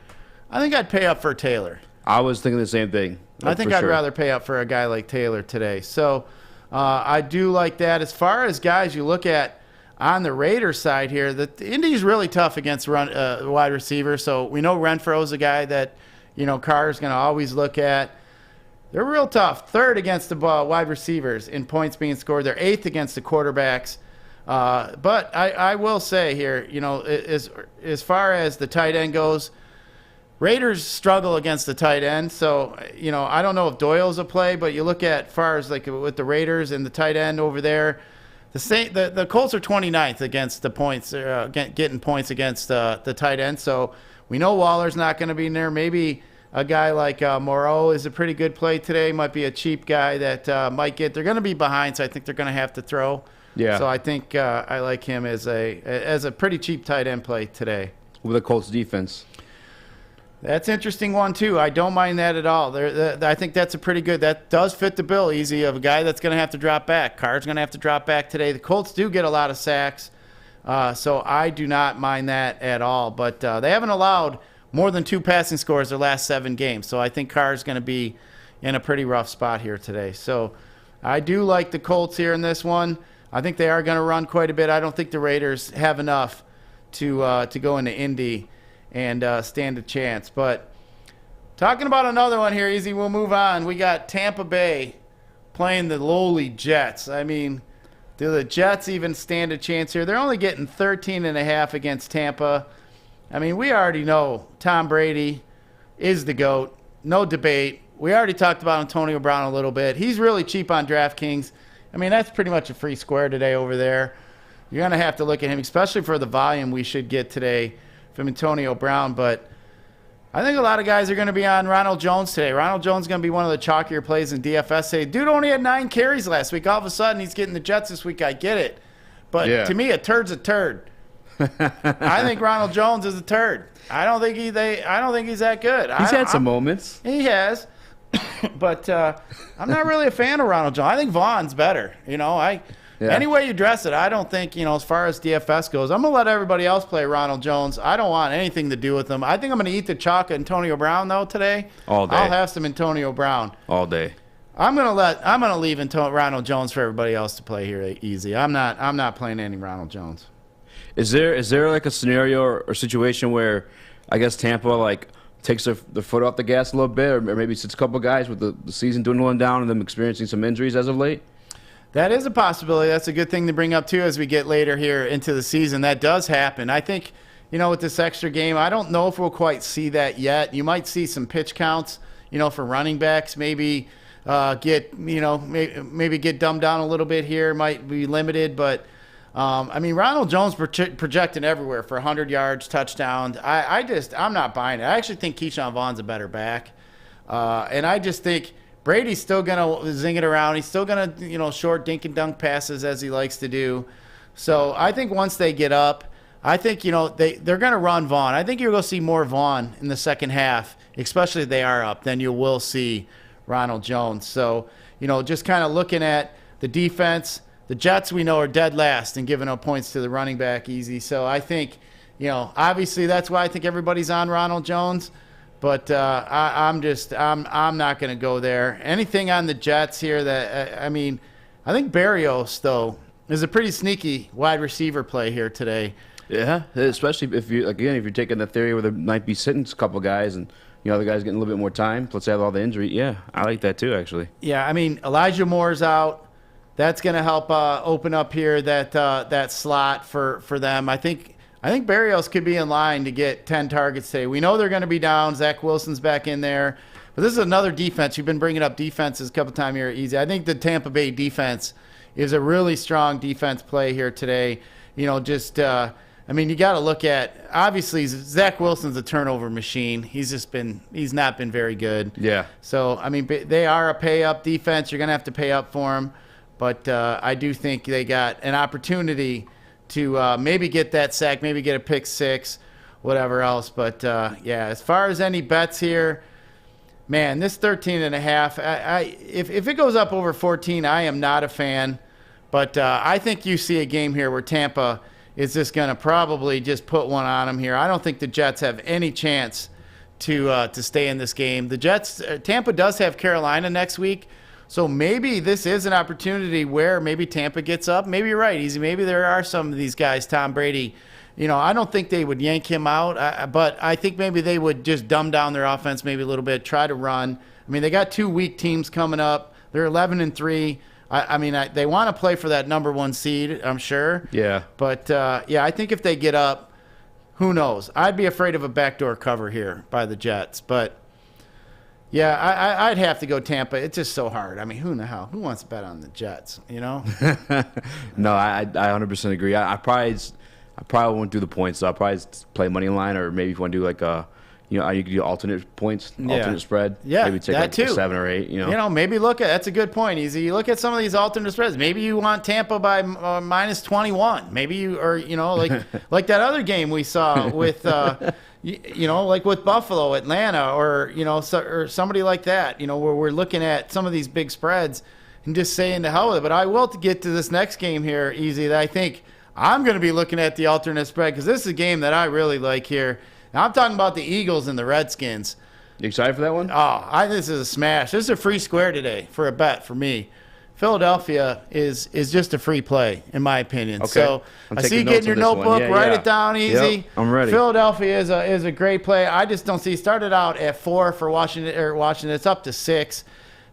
I think I'd pay up for Taylor. I was thinking the same thing. I think I'd rather pay up for a guy like Taylor today. So I do like that. As far as guys you look at on the Raiders side here, the Indy's really tough against wide receivers. So we know Renfro's a guy that, Carr's going to always look at. They're real tough. 3rd against the wide receivers in points being scored. They're 8th against the quarterbacks. But I will say here, as far as the tight end goes, Raiders struggle against the tight end. So, I don't know if Doyle's a play, but you look at far as like with the Raiders and the tight end over there, the Colts are 29th against the points, getting points against the tight end. So we know Waller's not going to be in there. Maybe a guy like Moreau is a pretty good play today. Might be a cheap guy that might get. They're going to be behind, so I think they're going to have to throw. Yeah. So I think I like him as a pretty cheap tight end play today. With the Colts defense. That's an interesting one, too. I don't mind that at all. I think that's a pretty good – that does fit the bill easy of a guy that's going to have to drop back. Carr's going to have to drop back today. The Colts do get a lot of sacks, so I do not mind that at all. But they haven't allowed more than 2 passing scores their last 7 games, so I think Carr's going to be in a pretty rough spot here today. So I do like the Colts here in this one. I think they are going to run quite a bit. I don't think the Raiders have enough to go into Indy and stand a chance. But talking about another one here, Easy, we'll move on. We got Tampa Bay playing the lowly Jets. I mean, do the Jets even stand a chance here? They're only getting 13.5 against Tampa. I mean, we already know Tom Brady is the GOAT. No debate. We already talked about Antonio Brown a little bit. He's really cheap on DraftKings. I mean, that's pretty much a free square today over there. You're going to have to look at him, especially for the volume we should get today from Antonio Brown. But I think a lot of guys are going to be on Ronald Jones today. Ronald Jones is going to be one of the chalkier plays in DFS today. Dude only had 9 carries last week. All of a sudden, he's getting the Jets this week. I get it. But to me, a turd's a turd. I think Ronald Jones is a turd. I don't think he's that good. He's had some moments. He has. But I'm not really a fan of Ronald Jones. I think Vaughn's better. Any way you dress it, I don't think, as far as DFS goes, I'm going to let everybody else play Ronald Jones. I don't want anything to do with him. I think I'm going to eat the chalk of Antonio Brown, though, today. All day. I'll have some Antonio Brown. All day. I'm going to leave Ronald Jones for everybody else to play here easy. I'm not playing any Ronald Jones. Is there like a scenario or situation where I guess Tampa takes the foot off the gas a little bit, or maybe sits a couple guys with the season dwindling down and them experiencing some injuries as of late? That is a possibility. That's a good thing to bring up, too, as we get later here into the season. That does happen. I think, with this extra game, I don't know if we'll quite see that yet. You might see some pitch counts, for running backs, maybe maybe get dumbed down a little bit here. Might be limited, but Ronald Jones projecting everywhere for 100 yards, touchdowns. I'm not buying it. I actually think Keyshawn Vaughn's a better back. And I just think Brady's still going to zing it around. He's still going to, short dink and dunk passes as he likes to do. So I think once they get up, I think, they're going to run Vaughn. I think you're going to see more Vaughn in the second half, especially if they are up, than you will see Ronald Jones. So, just kind of looking at the defense, the Jets we know are dead last and giving up points to the running back easy. So I think, obviously that's why I think everybody's on Ronald Jones. But I'm not going to go there. Anything on the Jets here that I think Berrios though is a pretty sneaky wide receiver play here today. Yeah, especially if you're taking the theory where there might be sitting a couple guys and the guys getting a little bit more time. Let's have all the injury. Yeah, I like that too actually. Yeah, Elijah Moore's out. That's going to help open up here that slot for them. I think Berrios could be in line to get 10 targets today. We know they're going to be down. Zach Wilson's back in there. But this is another defense. You've been bringing up defenses a couple times here easy. I think the Tampa Bay defense is a really strong defense play here today. You got to look at, obviously, Zach Wilson's a turnover machine. He's not been very good. Yeah. So, they are a pay-up defense. You're going to have to pay up for them. But I do think they got an opportunity to maybe get that sack, maybe get a pick six, whatever else. But, as far as any bets here, man, this 13.5, if it goes up over 14, I am not a fan. But I think you see a game here where Tampa is just going to probably just put one on them here. I don't think the Jets have any chance to stay in this game. Tampa does have Carolina next week. So maybe this is an opportunity where maybe Tampa gets up. Maybe you're right, Easy. Maybe there are some of these guys, Tom Brady. I don't think they would yank him out, but I think maybe they would just dumb down their offense maybe a little bit, try to run. They got 2 weak teams coming up. They're 11-3. They want to play for that number 1 seed, I'm sure. Yeah. But, I think if they get up, who knows? I'd be afraid of a backdoor cover here by the Jets, but yeah, I'd have to go Tampa. It's just so hard. Who the hell? Who wants to bet on the Jets? No, I 100% agree. I probably won't do the points. So I'll probably play money line, or maybe if you want to do you could do alternate points, alternate spread. Yeah, maybe take that too. 7 or 8. Maybe that's a good point, Easy. You look at some of these alternate spreads. Maybe you want Tampa by minus 21. Maybe you, or like that other game we saw with. Like with Buffalo, Atlanta, or somebody like that, where we're looking at some of these big spreads and just saying the hell with it. But I will get to this next game here, Easy, that I think I'm going to be looking at the alternate spread because this is a game that I really like here. Now, I'm talking about the Eagles and the Redskins. You excited for that one? This is a smash. This is a free square today for a bet for me. Philadelphia is just a free play, in my opinion. Okay. So I see you getting your notebook. Write it down easy. Yep, I'm ready. Philadelphia is a great play. I just don't see. Started out at 4 for Washington. It's up to 6.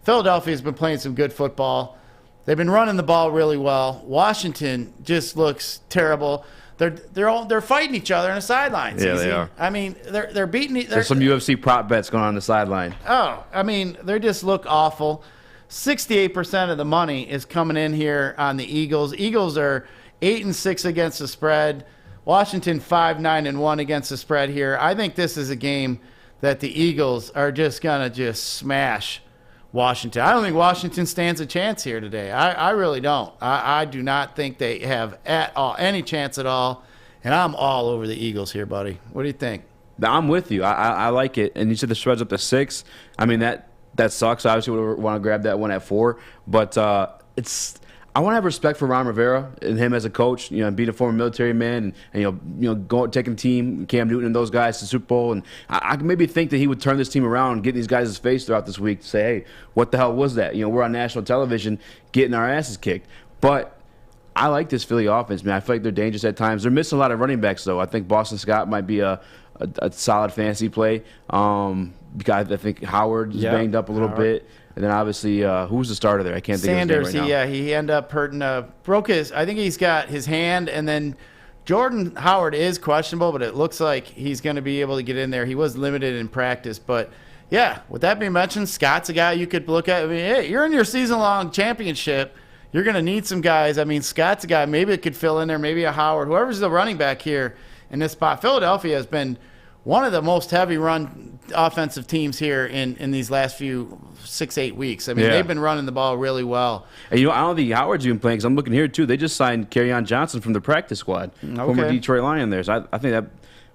Philadelphia's been playing some good football. They've been running the ball really well. Washington just looks terrible. They're fighting each other on the sidelines. Yeah, they are. I mean, they're beating. There's some UFC prop bets going on the sideline. Oh, I mean, they just look awful. 68% of the money is coming in here on the Eagles. Eagles are 8-6 against the spread. Washington 5-9-1 against the spread here. I think this is a game that the Eagles are just gonna smash Washington. I don't think Washington stands a chance here today. I really don't. I do not think they have at all any chance at all. And I'm all over the Eagles here, buddy. What do you think? I'm with you. I like it. And you said the spread's up to 6. I mean, that sucks. Obviously, we want to grab that one at 4. But I want to have respect for Ron Rivera and him as a coach. You know, being a former military man, and taking the team, Cam Newton and those guys to the Super Bowl. And I can maybe think that he would turn this team around and get these guys' face throughout this week to say, hey, what the hell was that? You know, we're on national television getting our asses kicked. But I like this Philly offense, man. I feel like they're dangerous at times. They're missing a lot of running backs, though. I think Boston Scott might be a solid fantasy play. Because I think Howard is banged up a little bit. And then obviously, who's the starter there? I can't think of his name right now. He ended up hurting, broke his, I think he's got his hand, and then Jordan Howard is questionable, but it looks like he's going to be able to get in there. He was limited in practice, but yeah, with that being mentioned, Scott's a guy you could look at. I mean, hey, you're in your season-long championship. You're going to need some guys. I mean, Scott's a guy maybe it could fill in there, maybe a Howard, whoever's the running back here in this spot. Philadelphia has been one of the most heavy run offensive teams here in these last few 6-8 weeks. I mean, they've been running the ball really well. And, I don't think Howard's even playing because I'm looking here, too. They just signed Kerryon Johnson from the practice squad, former Detroit Lion there. So I think that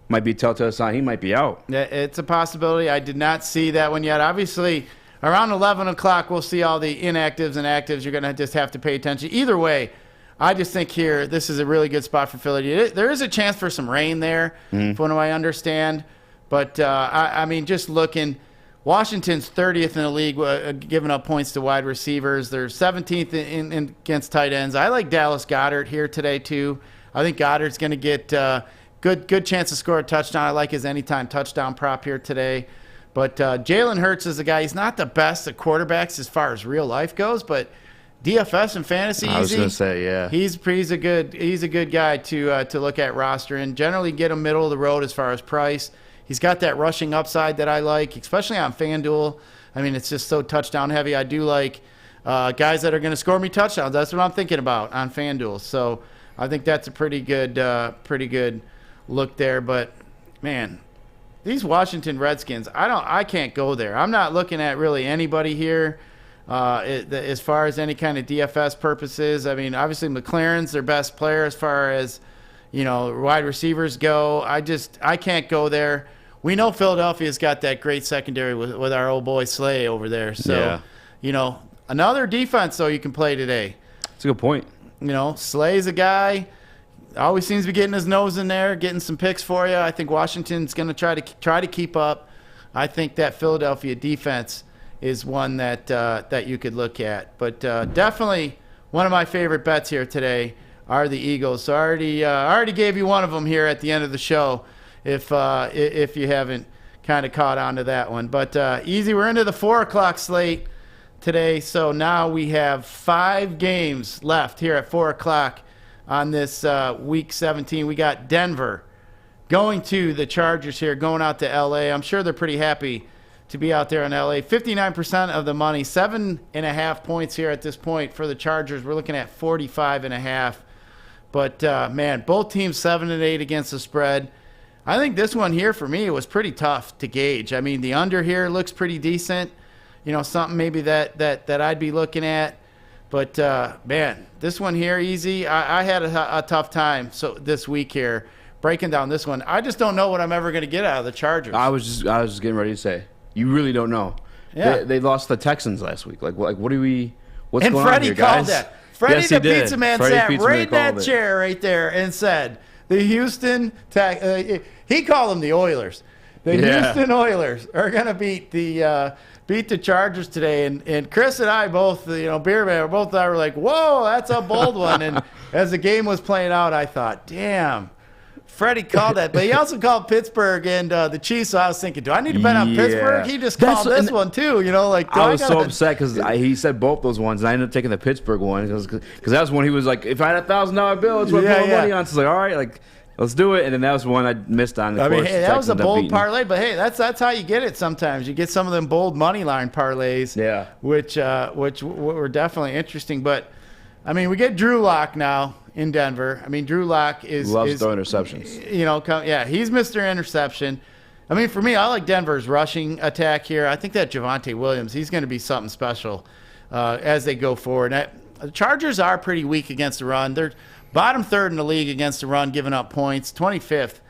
might be a telltale sign he might be out. Yeah, it's a possibility. I did not see that one yet. Obviously, around 11 o'clock, we'll see all the inactives and actives. You're going to just have to pay attention. Either way, I just think here this is a really good spot for Philly. There is a chance for some rain there, from what I understand. But, I mean, just looking, Washington's 30th in the league giving up points to wide receivers. They're 17th in against tight ends. I like Dallas Goedert here today, too. I think Goddard's going to get good chance to score a touchdown. I like his anytime touchdown prop here today. But Jalen Hurts is a guy. He's not the best at quarterbacks as far as real life goes, but DFS and fantasy, I was going to say, yeah. He's a good guy to look at roster and generally get him middle of the road as far as price. He's got that rushing upside that I like, especially on FanDuel. I mean, it's just so touchdown heavy. I do like guys that are going to score me touchdowns. That's what I'm thinking about on FanDuel. So I think that's a pretty good look there. But man, these Washington Redskins, I can't go there. I'm not looking at really anybody here. As far as any kind of DFS purposes, I mean, obviously McLaren's their best player as far as, wide receivers go. I can't go there. We know Philadelphia's got that great secondary with our old boy Slay over there. So, another defense, though, you can play today. That's a good point. Slay's a guy, always seems to be getting his nose in there, getting some picks for you. I think Washington's going to try to keep up. I think that Philadelphia defense is one that you could look at. But definitely one of my favorite bets here today are the Eagles. So I already gave you one of them here at the end of the show if you haven't kind of caught on to that one. But easy, we're into the 4 o'clock slate today. So now we have 5 games left here at 4 o'clock on this week 17. We got Denver going to the Chargers here, going out to L.A. I'm sure they're pretty happy to be out there in L.A. 59% of the money, 7.5 points here at this point for the Chargers. We're looking at 45.5. But, man, both teams 7-8 against the spread. I think this one here for me was pretty tough to gauge. I mean, the under here looks pretty decent. Something maybe that I'd be looking at. But, man, this one here, easy. I had a tough time this week here breaking down this one. I just don't know what I'm ever going to get out of the Chargers. I was just getting ready to say, you really don't know. Yeah. They lost the Texans last week. What's going on here, guys? And Freddie called that. Freddie yes, the did. pizza man Freddie sat pizza right man in that called chair right there and said, the Houston he called them the Oilers. The Houston Oilers are going to beat the Chargers today. And Chris and I both, Beer Man, were like, whoa, that's a bold one. And as the game was playing out, I thought, damn, Freddie called that, but he also called Pittsburgh and the Chiefs. So I was thinking, do I need to bet on Pittsburgh? He just called this one too. I was so upset because he said both those ones, and I ended up taking the Pittsburgh one because that was when he was like, if I had $1,000 bill, that's what I put my money on. So I was like, all right, like let's do it. And then that was one I missed on. I mean, hey, that was a bold parlay, but hey, that's how you get it. Sometimes you get some of them bold money line parlays, which were definitely interesting. But I mean, we get Drew Lock now in Denver. I mean, Drew Lock loves throwing interceptions. He's Mr. Interception. I mean, for me, I like Denver's rushing attack here. I think that Javonte Williams, he's going to be something special as they go forward. The Chargers are pretty weak against the run. They're bottom third in the league against the run, giving up points, 25th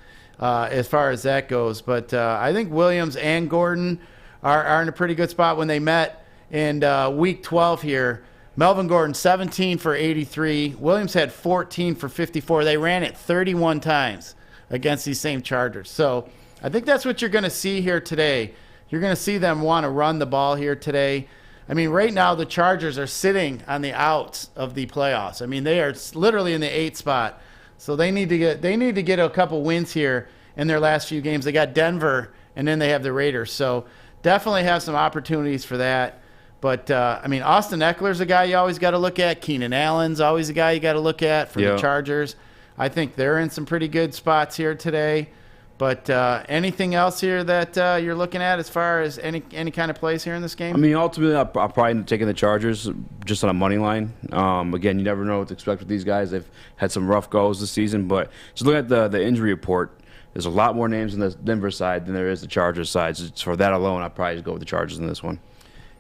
as far as that goes. But I think Williams and Gordon are in a pretty good spot. When they met in week 12 here, Melvin Gordon, 17 for 83. Williams had 14 for 54. They ran it 31 times against these same Chargers. So I think that's what you're going to see here today. You're going to see them want to run the ball here today. I mean, right now the Chargers are sitting on the outs of the playoffs. I mean, they are literally in the 8th spot. So they need to get a couple wins here in their last few games. They got Denver, and then they have the Raiders. So definitely have some opportunities for that. But, I mean, Austin Eckler's a guy you always got to look at. Keenan Allen's always a guy you got to look at for the Chargers. I think they're in some pretty good spots here today. But anything else here that you're looking at as far as any kind of plays here in this game? I mean, ultimately, I'll probably end up taking the Chargers just on a money line. Again, you never know what to expect with these guys. They've had some rough goes this season. But just looking at the injury report, there's a lot more names on the Denver side than there is the Chargers side. So for that alone, I'd probably just go with the Chargers in this one.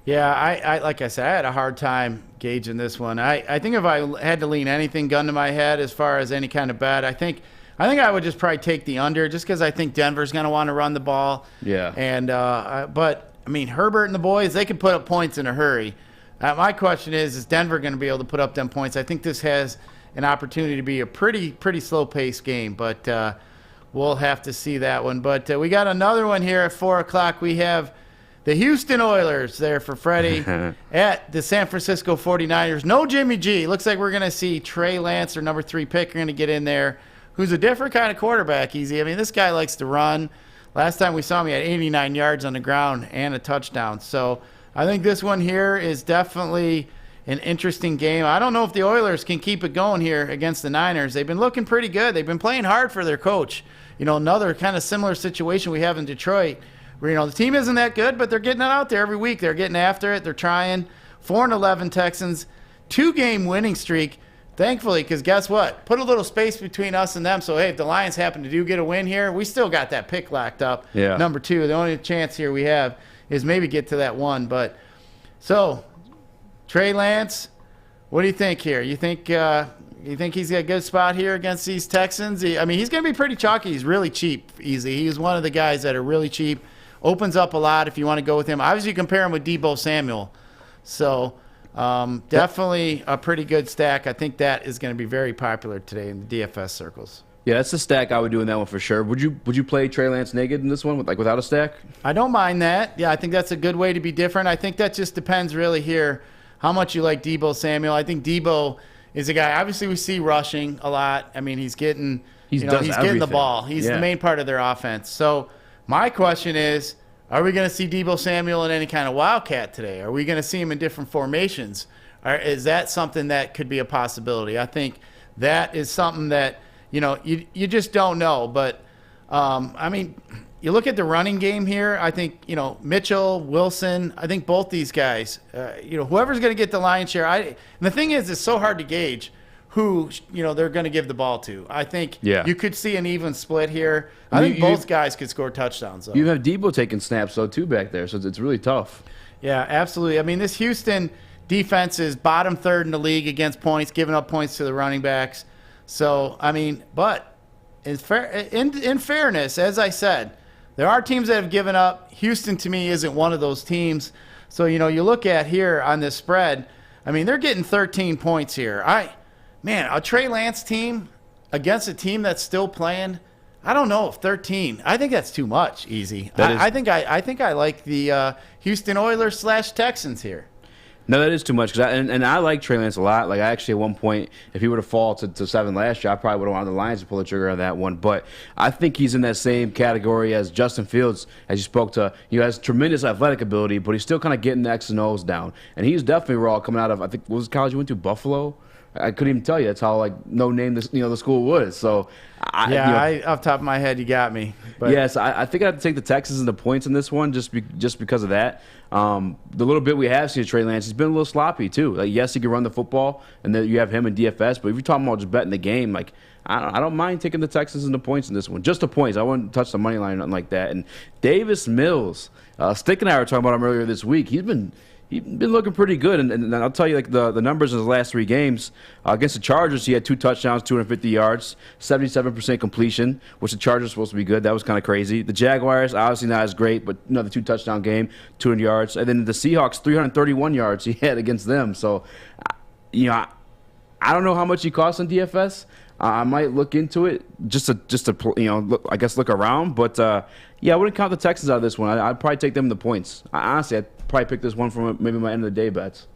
Yeah, I like I said, I had a hard time gauging this one. I think if I had to lean anything gun to my head as far as any kind of bet, I think I would just probably take the under just because I think Denver's going to want to run the ball. Yeah. And but I mean, Herbert and the boys, they can put up points in a hurry. My question is Denver going to be able to put up them points? I think this has an opportunity to be a pretty slow-paced game, but we'll have to see that one. But we got another one here at 4 o'clock. We have the Houston Oilers there for Freddie at the San Francisco 49ers. No Jimmy G. Looks like we're going to see Trey Lance, their number 3 pick, going to get in there, who's a different kind of quarterback, Easy. I mean, this guy likes to run. Last time we saw him, he had 89 yards on the ground and a touchdown. So I think this one here is definitely an interesting game. I don't know if the Oilers can keep it going here against the Niners. They've been looking pretty good. They've been playing hard for their coach. Another kind of similar situation we have in Detroit, where, the team isn't that good, but they're getting it out there every week. They're getting after it. They're trying. 4-11 Texans, 2-game winning streak. Thankfully, because guess what? Put a little space between us and them. So, hey, if the Lions happen to get a win here, we still got that pick locked up. Yeah. Number 2. The only chance here we have is maybe get to that 1. But so, Trey Lance, what do you think here? You think he's got a good spot here against these Texans? He's going to be pretty chalky. He's really cheap, Easy. He's one of the guys that are really cheap. Opens up a lot if you want to go with him. Obviously, you compare him with Deebo Samuel. So, definitely a pretty good stack. I think that is going to be very popular today in the DFS circles. Yeah, that's the stack I would do in that one for sure. Would you play Trey Lance naked in this one, without a stack? I don't mind that. Yeah, I think that's a good way to be different. I think that just depends really here how much you like Deebo Samuel. I think Deebo is a guy, obviously we see rushing a lot. I mean, he's getting the ball. He's the main part of their offense. So my question is, are we going to see Deebo Samuel in any kind of wildcat today? Are we going to see him in different formations? Or is that something that could be a possibility? I think that is something that, you just don't know. But, you look at the running game here, I think, Mitchell, Wilson, I think both these guys, whoever's going to get the lion's share. And the thing is, it's so hard to gauge who, they're going to give the ball to. I think you could see an even split here. I think both guys could score touchdowns, though. You have Deebo taking snaps, though, too, back there, so it's really tough. Yeah, absolutely. I mean, this Houston defense is bottom third in the league against points, giving up points to the running backs. So, but in fairness, as I said, there are teams that have given up. Houston, to me, isn't one of those teams. So, you look at here on this spread, they're getting 13 points here. A Trey Lance team against a team that's still playing, I don't know if 13. I think that's too much, Easy. I think I like the Houston Oilers / Texans here. No, that is too much. And I like Trey Lance a lot. Like, I actually, at one point, if he were to fall to 7 last year, I probably would have wanted the Lions to pull the trigger on that one. But I think he's in that same category as Justin Fields, as you spoke to. He has tremendous athletic ability, but he's still kind of getting the X and O's down. And he's definitely raw coming out of, I think, what was the college you went to? Buffalo? I couldn't even tell you. That's how, like, no name the school was. So, off the top of my head, you got me. But. Yes, I think I have to take the Texans in the points in this one just because of that. The little bit we have seen of Trey Lance, he's been a little sloppy too. Like, yes, he can run the football, and then you have him in DFS. But if you're talking about just betting the game, like, I don't mind taking the Texans in the points in this one. Just the points. I wouldn't touch the money line or nothing like that. And Davis Mills, Stick and I were talking about him earlier this week. He's been looking pretty good, and I'll tell you, like, the numbers in his last 3 games. Against the Chargers, he had 2 touchdowns, 250 yards, 77% completion, which the Chargers supposed to be good. That was kind of crazy. The Jaguars, obviously not as great, but another 2-touchdown game, 200 yards. And then the Seahawks, 331 yards he had against them. So, I don't know how much he costs on DFS. I might look into it just to look around. But, I wouldn't count the Texans out of this one. I'd probably take them in the points. Honestly, I'd probably pick this one from maybe my end of the day bets.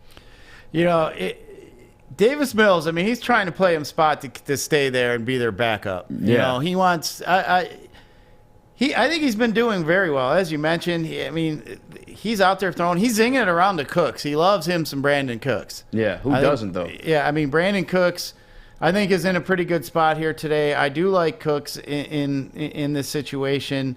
Davis Mills, I mean, he's trying to play him spot to stay there and be their backup. Yeah. He wants I think he's been doing very well. As you mentioned, he's out there throwing. He's zinging it around to Cooks. He loves him some Brandon Cooks. Yeah, who doesn't, though? Yeah, I mean, Brandon Cooks, I think, is in a pretty good spot here today. I do like Cooks in this situation.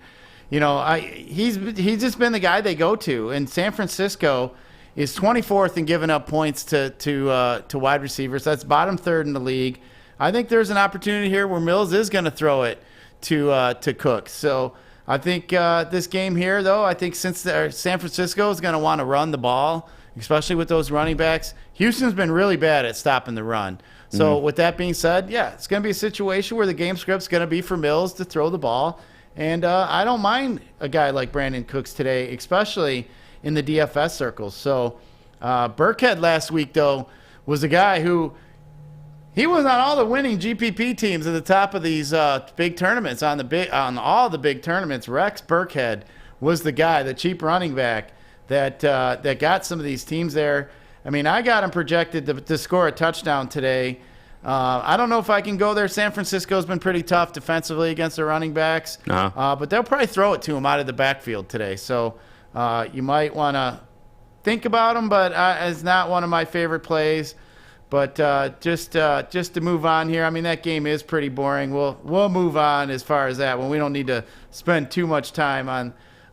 He's just been the guy they go to. And San Francisco is 24th in giving up points to wide receivers. That's bottom 3rd in the league. I think there's an opportunity here where Mills is going to throw it to Cooks. So I think this game here, though, I think since San Francisco is going to want to run the ball, especially with those running backs, Houston's been really bad at stopping the run. So with that being said, yeah, it's going to be a situation where the game script's going to be for Mills to throw the ball. And I don't mind a guy like Brandon Cooks today, especially in the DFS circles. So Burkhead last week, though, was a guy who he was on all the winning GPP teams at the top of these big tournaments, on all the big tournaments. Rex Burkhead was the guy, the cheap running back that got some of these teams there. I mean, I got him projected to score a touchdown today. I don't know if I can go there. San Francisco's been pretty tough defensively against the running backs, but they'll probably throw it to him out of the backfield today. So you might want to think about him, but it's not one of my favorite plays. But just to move on here, I mean, that game is pretty boring. We'll move on as far as that one. We don't need to spend too much time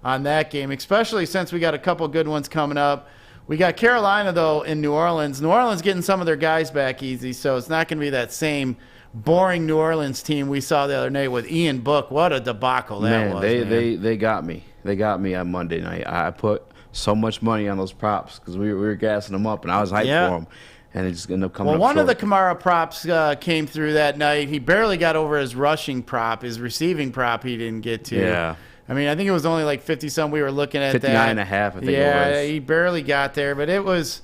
on that game, especially since we got a couple good ones coming up. We got Carolina, though, in New Orleans. New Orleans getting some of their guys back easy, so it's not going to be that same boring New Orleans team we saw the other night with Ian Book. What a debacle that was, man. They got me. They got me on Monday night. I put so much money on those props because we were gassing them up, and I was hyped for them. And it just ended up coming up one short. of the Kamara props came through that night. He barely got over his rushing prop. His receiving prop he didn't get to. Yeah. I mean, I think it was only like 50-some we were looking at 59 that. 59.5, I think it was. Yeah, he barely got there, but that was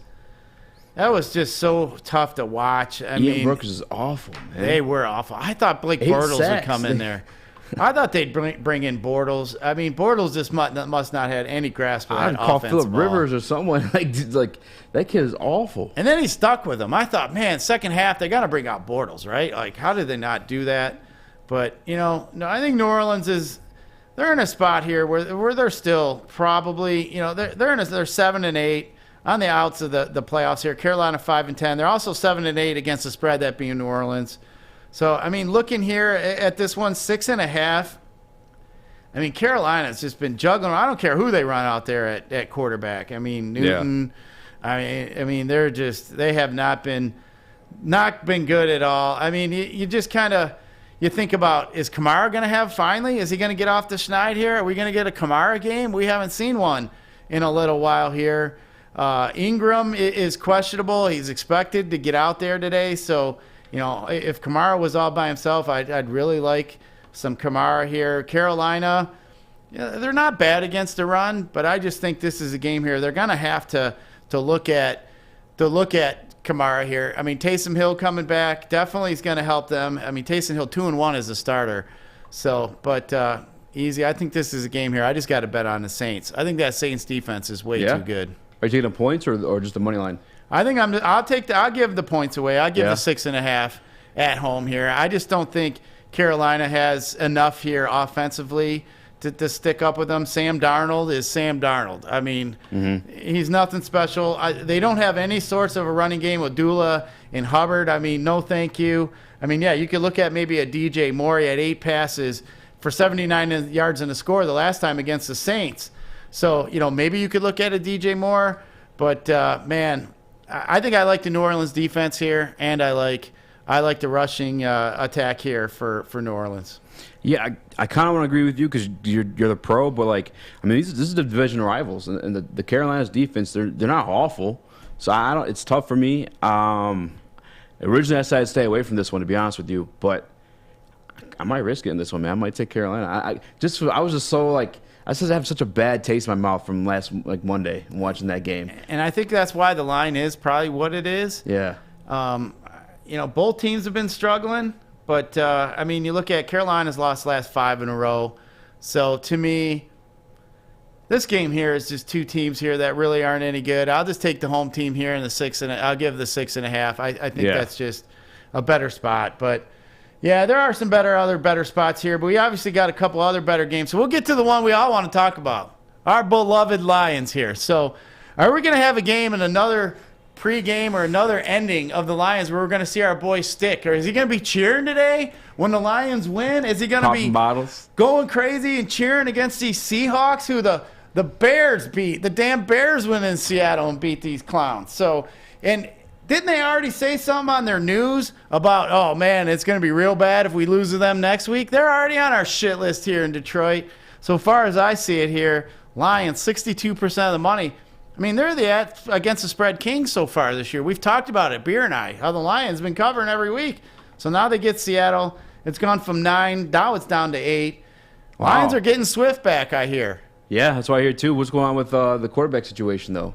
just so tough to watch. Ian Brooks is awful, man. They were awful. I thought Blake Bortles would come in there. I thought they'd bring in Bortles. I mean, Bortles just must not have any grasp of that offense. I'd call Phillip Rivers or someone. Like, that kid is awful. And then he stuck with him. I thought, man, second half, they got to bring out Bortles, right? Like, how did they not do that? But, no, I think New Orleans is – they're in a spot here where they're still probably, they're 7-8 on the outs of the playoffs here. Carolina 5-10. They're also 7-8 against the spread, that being New Orleans. So, I mean, looking here at this one, 6.5. I mean, Carolina's just been juggling. I don't care who they run out there at quarterback. I mean, Newton. Yeah. I mean, they have not been good at all. I mean, you just kind of. You think about, is Kamara going to have finally? Is he going to get off the schneid here? Are we going to get a Kamara game? We haven't seen one in a little while here. Ingram is questionable. He's expected to get out there today. So, if Kamara was all by himself, I'd really like some Kamara here. Carolina, they're not bad against the run, but I just think this is a game here. They're going to have to look at Kamara here. I mean, Taysom Hill coming back definitely is going to help them. I mean, Taysom Hill 2-1 as a starter. So, but easy. I think this is a game here. I just got to bet on the Saints. I think that Saints defense is way too good. Are you taking the points or just the money line? I think I'll give the points away. I'll give the 6.5 at home here. I just don't think Carolina has enough here offensively to stick up with them. Sam Darnold is Sam Darnold. I mean, he's nothing special. They don't have any sorts of a running game with Dula and Hubbard. I mean, no thank you. I mean, yeah, you could look at maybe a DJ Moore. He had 8 passes for 79 yards and a score the last time against the Saints. So, maybe you could look at a DJ Moore. But, man, I think I like the New Orleans defense here, and I like the rushing attack here for New Orleans. Yeah, I kind of want to agree with you because you're the pro, but this is the division rivals, and the Carolina's defense they're not awful, so it's tough for me. Originally I decided to stay away from this one, to be honest with you, but I might risk it in this one, man. I might take Carolina. I was just so I just have such a bad taste in my mouth from last Monday watching that game, and I think that's why the line is probably what it is. Yeah. Both teams have been struggling. But, you look at Carolina's lost last 5 in a row. So, to me, this game here is just two teams here that really aren't any good. I'll just take the home team here in the 6, and I'll give the 6.5. I think that's just a better spot. But, yeah, there are some other better spots here. But we obviously got a couple other better games. So, we'll get to the one we all want to talk about, our beloved Lions here. So, are we going to have a game in another pre-game or another ending of the Lions where we're going to see our boy Stick? Or is he going to be cheering today when the Lions win? Is he going to be going crazy and cheering against these Seahawks who the Bears beat? The damn Bears went in Seattle and beat these clowns. So, and didn't they already say something on their news about, oh, man, it's going to be real bad if we lose to them next week? They're already on our shit list here in Detroit. So far as I see it here, Lions, 62% of the money. I mean, they're the against the spread kings so far this year. We've talked about it, Beer and I, how the Lions been covering every week. So now they get Seattle. It's gone from 9. Now it's down to 8. Wow. Lions are getting Swift back, I hear. Yeah, that's what I hear too. What's going on with the quarterback situation, though?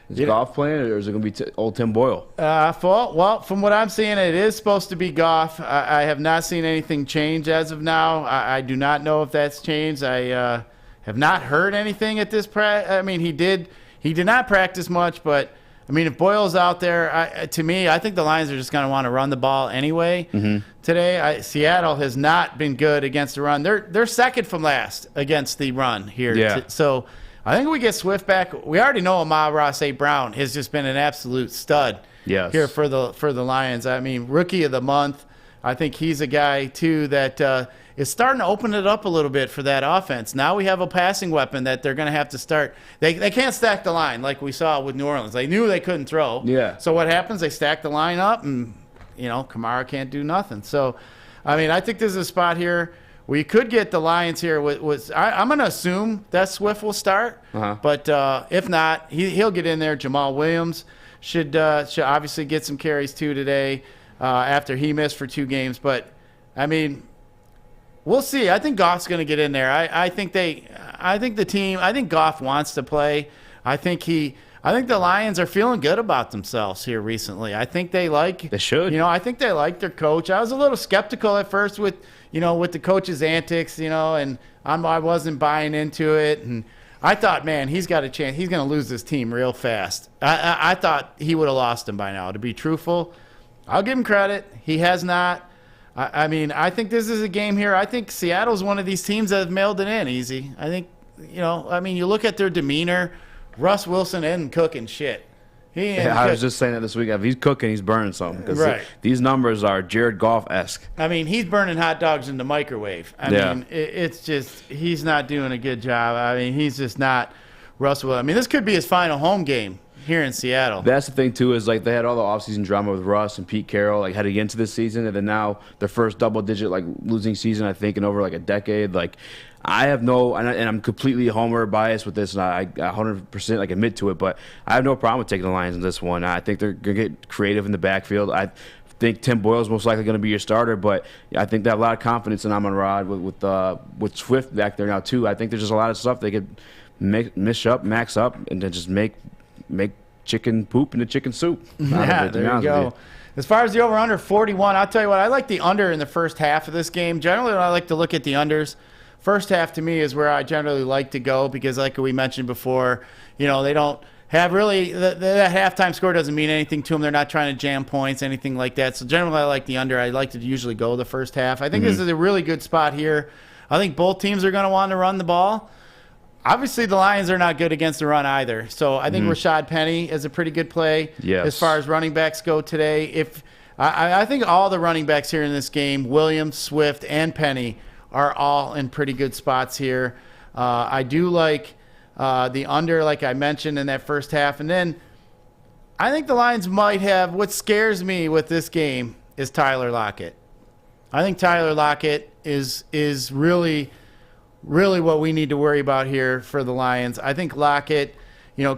Is Goff playing, or is it going to be old Tim Boyle? Well, from what I'm seeing, it is supposed to be Goff. I have not seen anything change as of now. I do not know if that's changed. I have not heard anything at this He did not practice much, but, if Boyle's out there, to me, I think the Lions are just going to want to run the ball anyway. Today. Seattle has not been good against the run. They're second from last against the run here. Yeah. So I think we get Swift back. We already know Amon-Ra St. Brown has just been an absolute stud here for the Lions. Rookie of the month. I think he's a guy, too, that is starting to open it up a little bit for that offense. Now we have a passing weapon that they're going to have to start. They can't stack the line like we saw with New Orleans. They knew they couldn't throw. Yeah. So what happens? They stack the line up, and, Kamara can't do nothing. So, I think there's a spot here. We could get the Lions here. I'm going to assume that Swift will start. But if not, he'll get in there. Jamal Williams should obviously get some carries, too, today after he missed for 2 games. But, we'll see. I think Goff's going to get in there. I think Goff wants to play. I think the Lions are feeling good about themselves here recently. I think they should. I think they like their coach. I was a little skeptical at first with the coach's antics, and I wasn't buying into it. And I thought, man, he's got a chance. He's going to lose this team real fast. I thought he would have lost them by now. To be truthful, I'll give him credit. He has not. I think this is a game here. I think Seattle's one of these teams that have mailed it in easy. I think, you look at their demeanor. Russ Wilson isn't cooking shit. I was just saying that this week. If he's cooking, he's burning something. Right. These numbers are Jared Goff-esque. He's burning hot dogs in the microwave. It's just he's not doing a good job. He's just not Russ Wilson. this could be his final home game here in Seattle. That's the thing, too, is they had all the offseason drama with Russ and Pete Carroll heading into this season, and then now their first double-digit losing season, I think, in over a decade. I have no, and I'm completely homer biased with this, and I 100% admit to it, but I have no problem with taking the Lions in this one. I think they're going to get creative in the backfield. I think Tim Boyle's most likely going to be your starter, but I think they have a lot of confidence in Amon-Ra with Swift back there now, too. I think there's just a lot of stuff they could max up, and then just make chicken poop into chicken soup. Yeah, there you go. As far as the over-under, 41, I'll tell you what, I like the under in the first half of this game. Generally, I like to look at the unders. First half, to me, is where I generally like to go because, like we mentioned before, they don't have really that halftime score doesn't mean anything to them. They're not trying to jam points, anything like that. So generally, I like the under. I like to usually go the first half. I think this is a really good spot here. I think both teams are going to want to run the ball. Obviously, the Lions are not good against the run either. So I think Rashad Penny is a pretty good play as far as running backs go today. I think all the running backs here in this game, Williams, Swift, and Penny, are all in pretty good spots here. I do like the under, like I mentioned, in that first half. And then I think the Lions might have – what scares me with this game is Tyler Lockett. I think Tyler Lockett is really – really what we need to worry about here for the Lions. I think Lockett,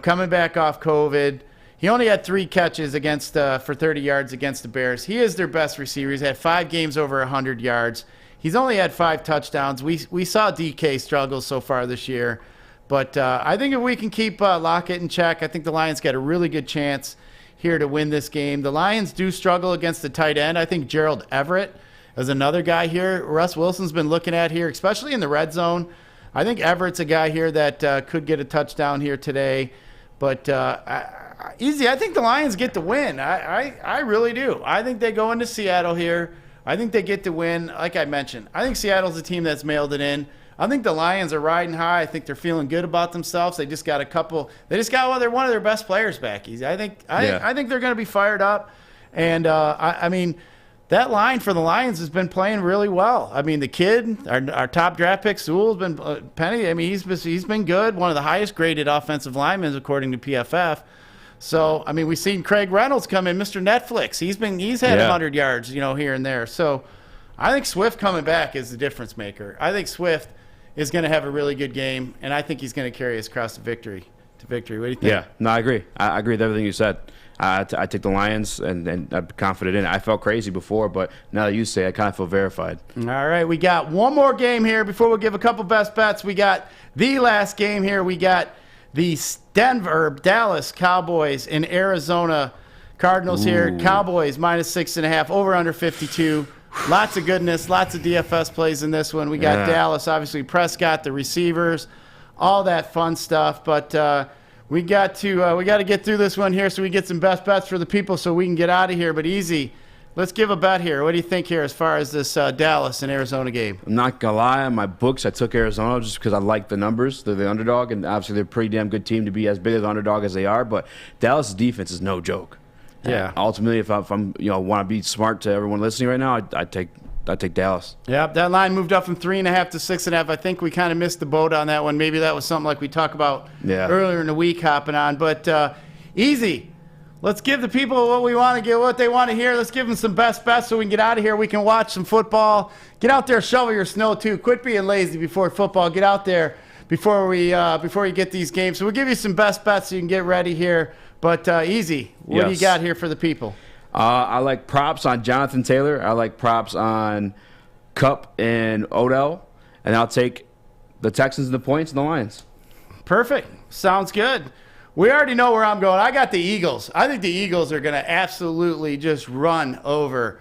coming back off COVID, he only had 3 catches for 30 yards against the Bears. He is their best receiver. He's had 5 games over 100 yards. He's only had 5 touchdowns. We saw DK struggle so far this year. But I think if we can keep Lockett in check, I think the Lions got a really good chance here to win this game. The Lions do struggle against the tight end. I think Gerald Everett is another guy here Russ Wilson's been looking at here, especially in the red zone. I think Everett's a guy here that could get a touchdown here today. But easy, I think the Lions get the win. I really do. I think they go into Seattle here. I think they get the win. Like I mentioned, I think Seattle's a team that's mailed it in. I think the Lions are riding high. I think they're feeling good about themselves. They just got one of their best players back. I think they're going to be fired up. And I mean, that line for the Lions has been playing really well. I mean, the kid, our top draft pick, Sewell's been Penny. I mean, he's been good. One of the highest graded offensive linemen according to PFF. So I mean, we've seen Craig Reynolds come in, Mr. Netflix. He's had 100 yards, here and there. So I think Swift coming back is the difference maker. I think Swift is going to have a really good game, and I think he's going to carry us across to victory. What do you think? Yeah, no, I agree. I agree with everything you said. I take the Lions, and I'm confident in it. I felt crazy before, but now that you say it, I kind of feel verified. All right, we got one more game here before we give a couple best bets. We got the last game here. We got the Dallas Cowboys and Arizona Cardinals here. Cowboys -6.5, over under 52. Lots of goodness, lots of DFS plays in this one. We got Dallas, obviously Prescott, the receivers, all that fun stuff, but we got to get through this one here so we get some best bets for the people so we can get out of here. But easy, let's give a bet here. What do you think here as far as this Dallas and Arizona game? I'm not gonna lie, on my books I took Arizona just because I like the numbers. They're the underdog, and obviously they're a pretty damn good team to be as big as the underdog as they are. But Dallas' defense is no joke. Yeah. And ultimately, if I'm want to be smart to everyone listening right now, I take Dallas. Yeah, that line moved up from 3.5 to 6.5. I think we kind of missed the boat on that one. Maybe that was something like we talked about earlier in the week hopping on. But easy. Let's give the people what we want to get, what they want to hear. Let's give them some best bets so we can get out of here. We can watch some football. Get out there, shovel your snow too. Quit being lazy before football. Get out there before you get these games. So we'll give you some best bets so you can get ready here. But easy. What do you got here for the people? I like props on Jonathan Taylor. I like props on Kupp and Odell. And I'll take the Texans and the points and the Lions. Perfect. Sounds good. We already know where I'm going. I got the Eagles. I think the Eagles are going to absolutely just run over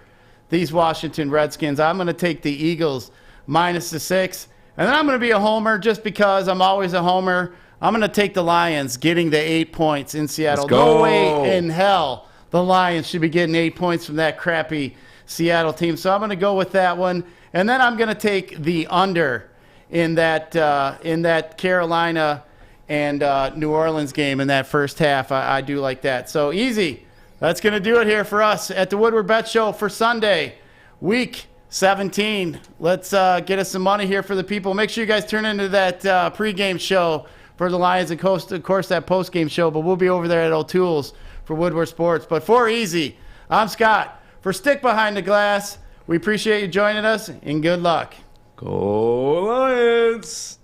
these Washington Redskins. I'm going to take the Eagles -6. And then I'm going to be a homer just because I'm always a homer. I'm going to take the Lions getting the 8 points in Seattle. Let's go. No way in hell the Lions should be getting 8 points from that crappy Seattle team. So I'm going to go with that one. And then I'm going to take the under in that Carolina and New Orleans game in that first half. I do like that. So easy. That's going to do it here for us at the Woodward Bet Show for Sunday, week 17. Let's get us some money here for the people. Make sure you guys turn into that pregame show for the Lions and, of course, that postgame show. But we'll be over there at O'Toole's for Woodward Sports. But for Easy, I'm Scott. For Stick Behind the Glass, we appreciate you joining us, and good luck. Go Lions!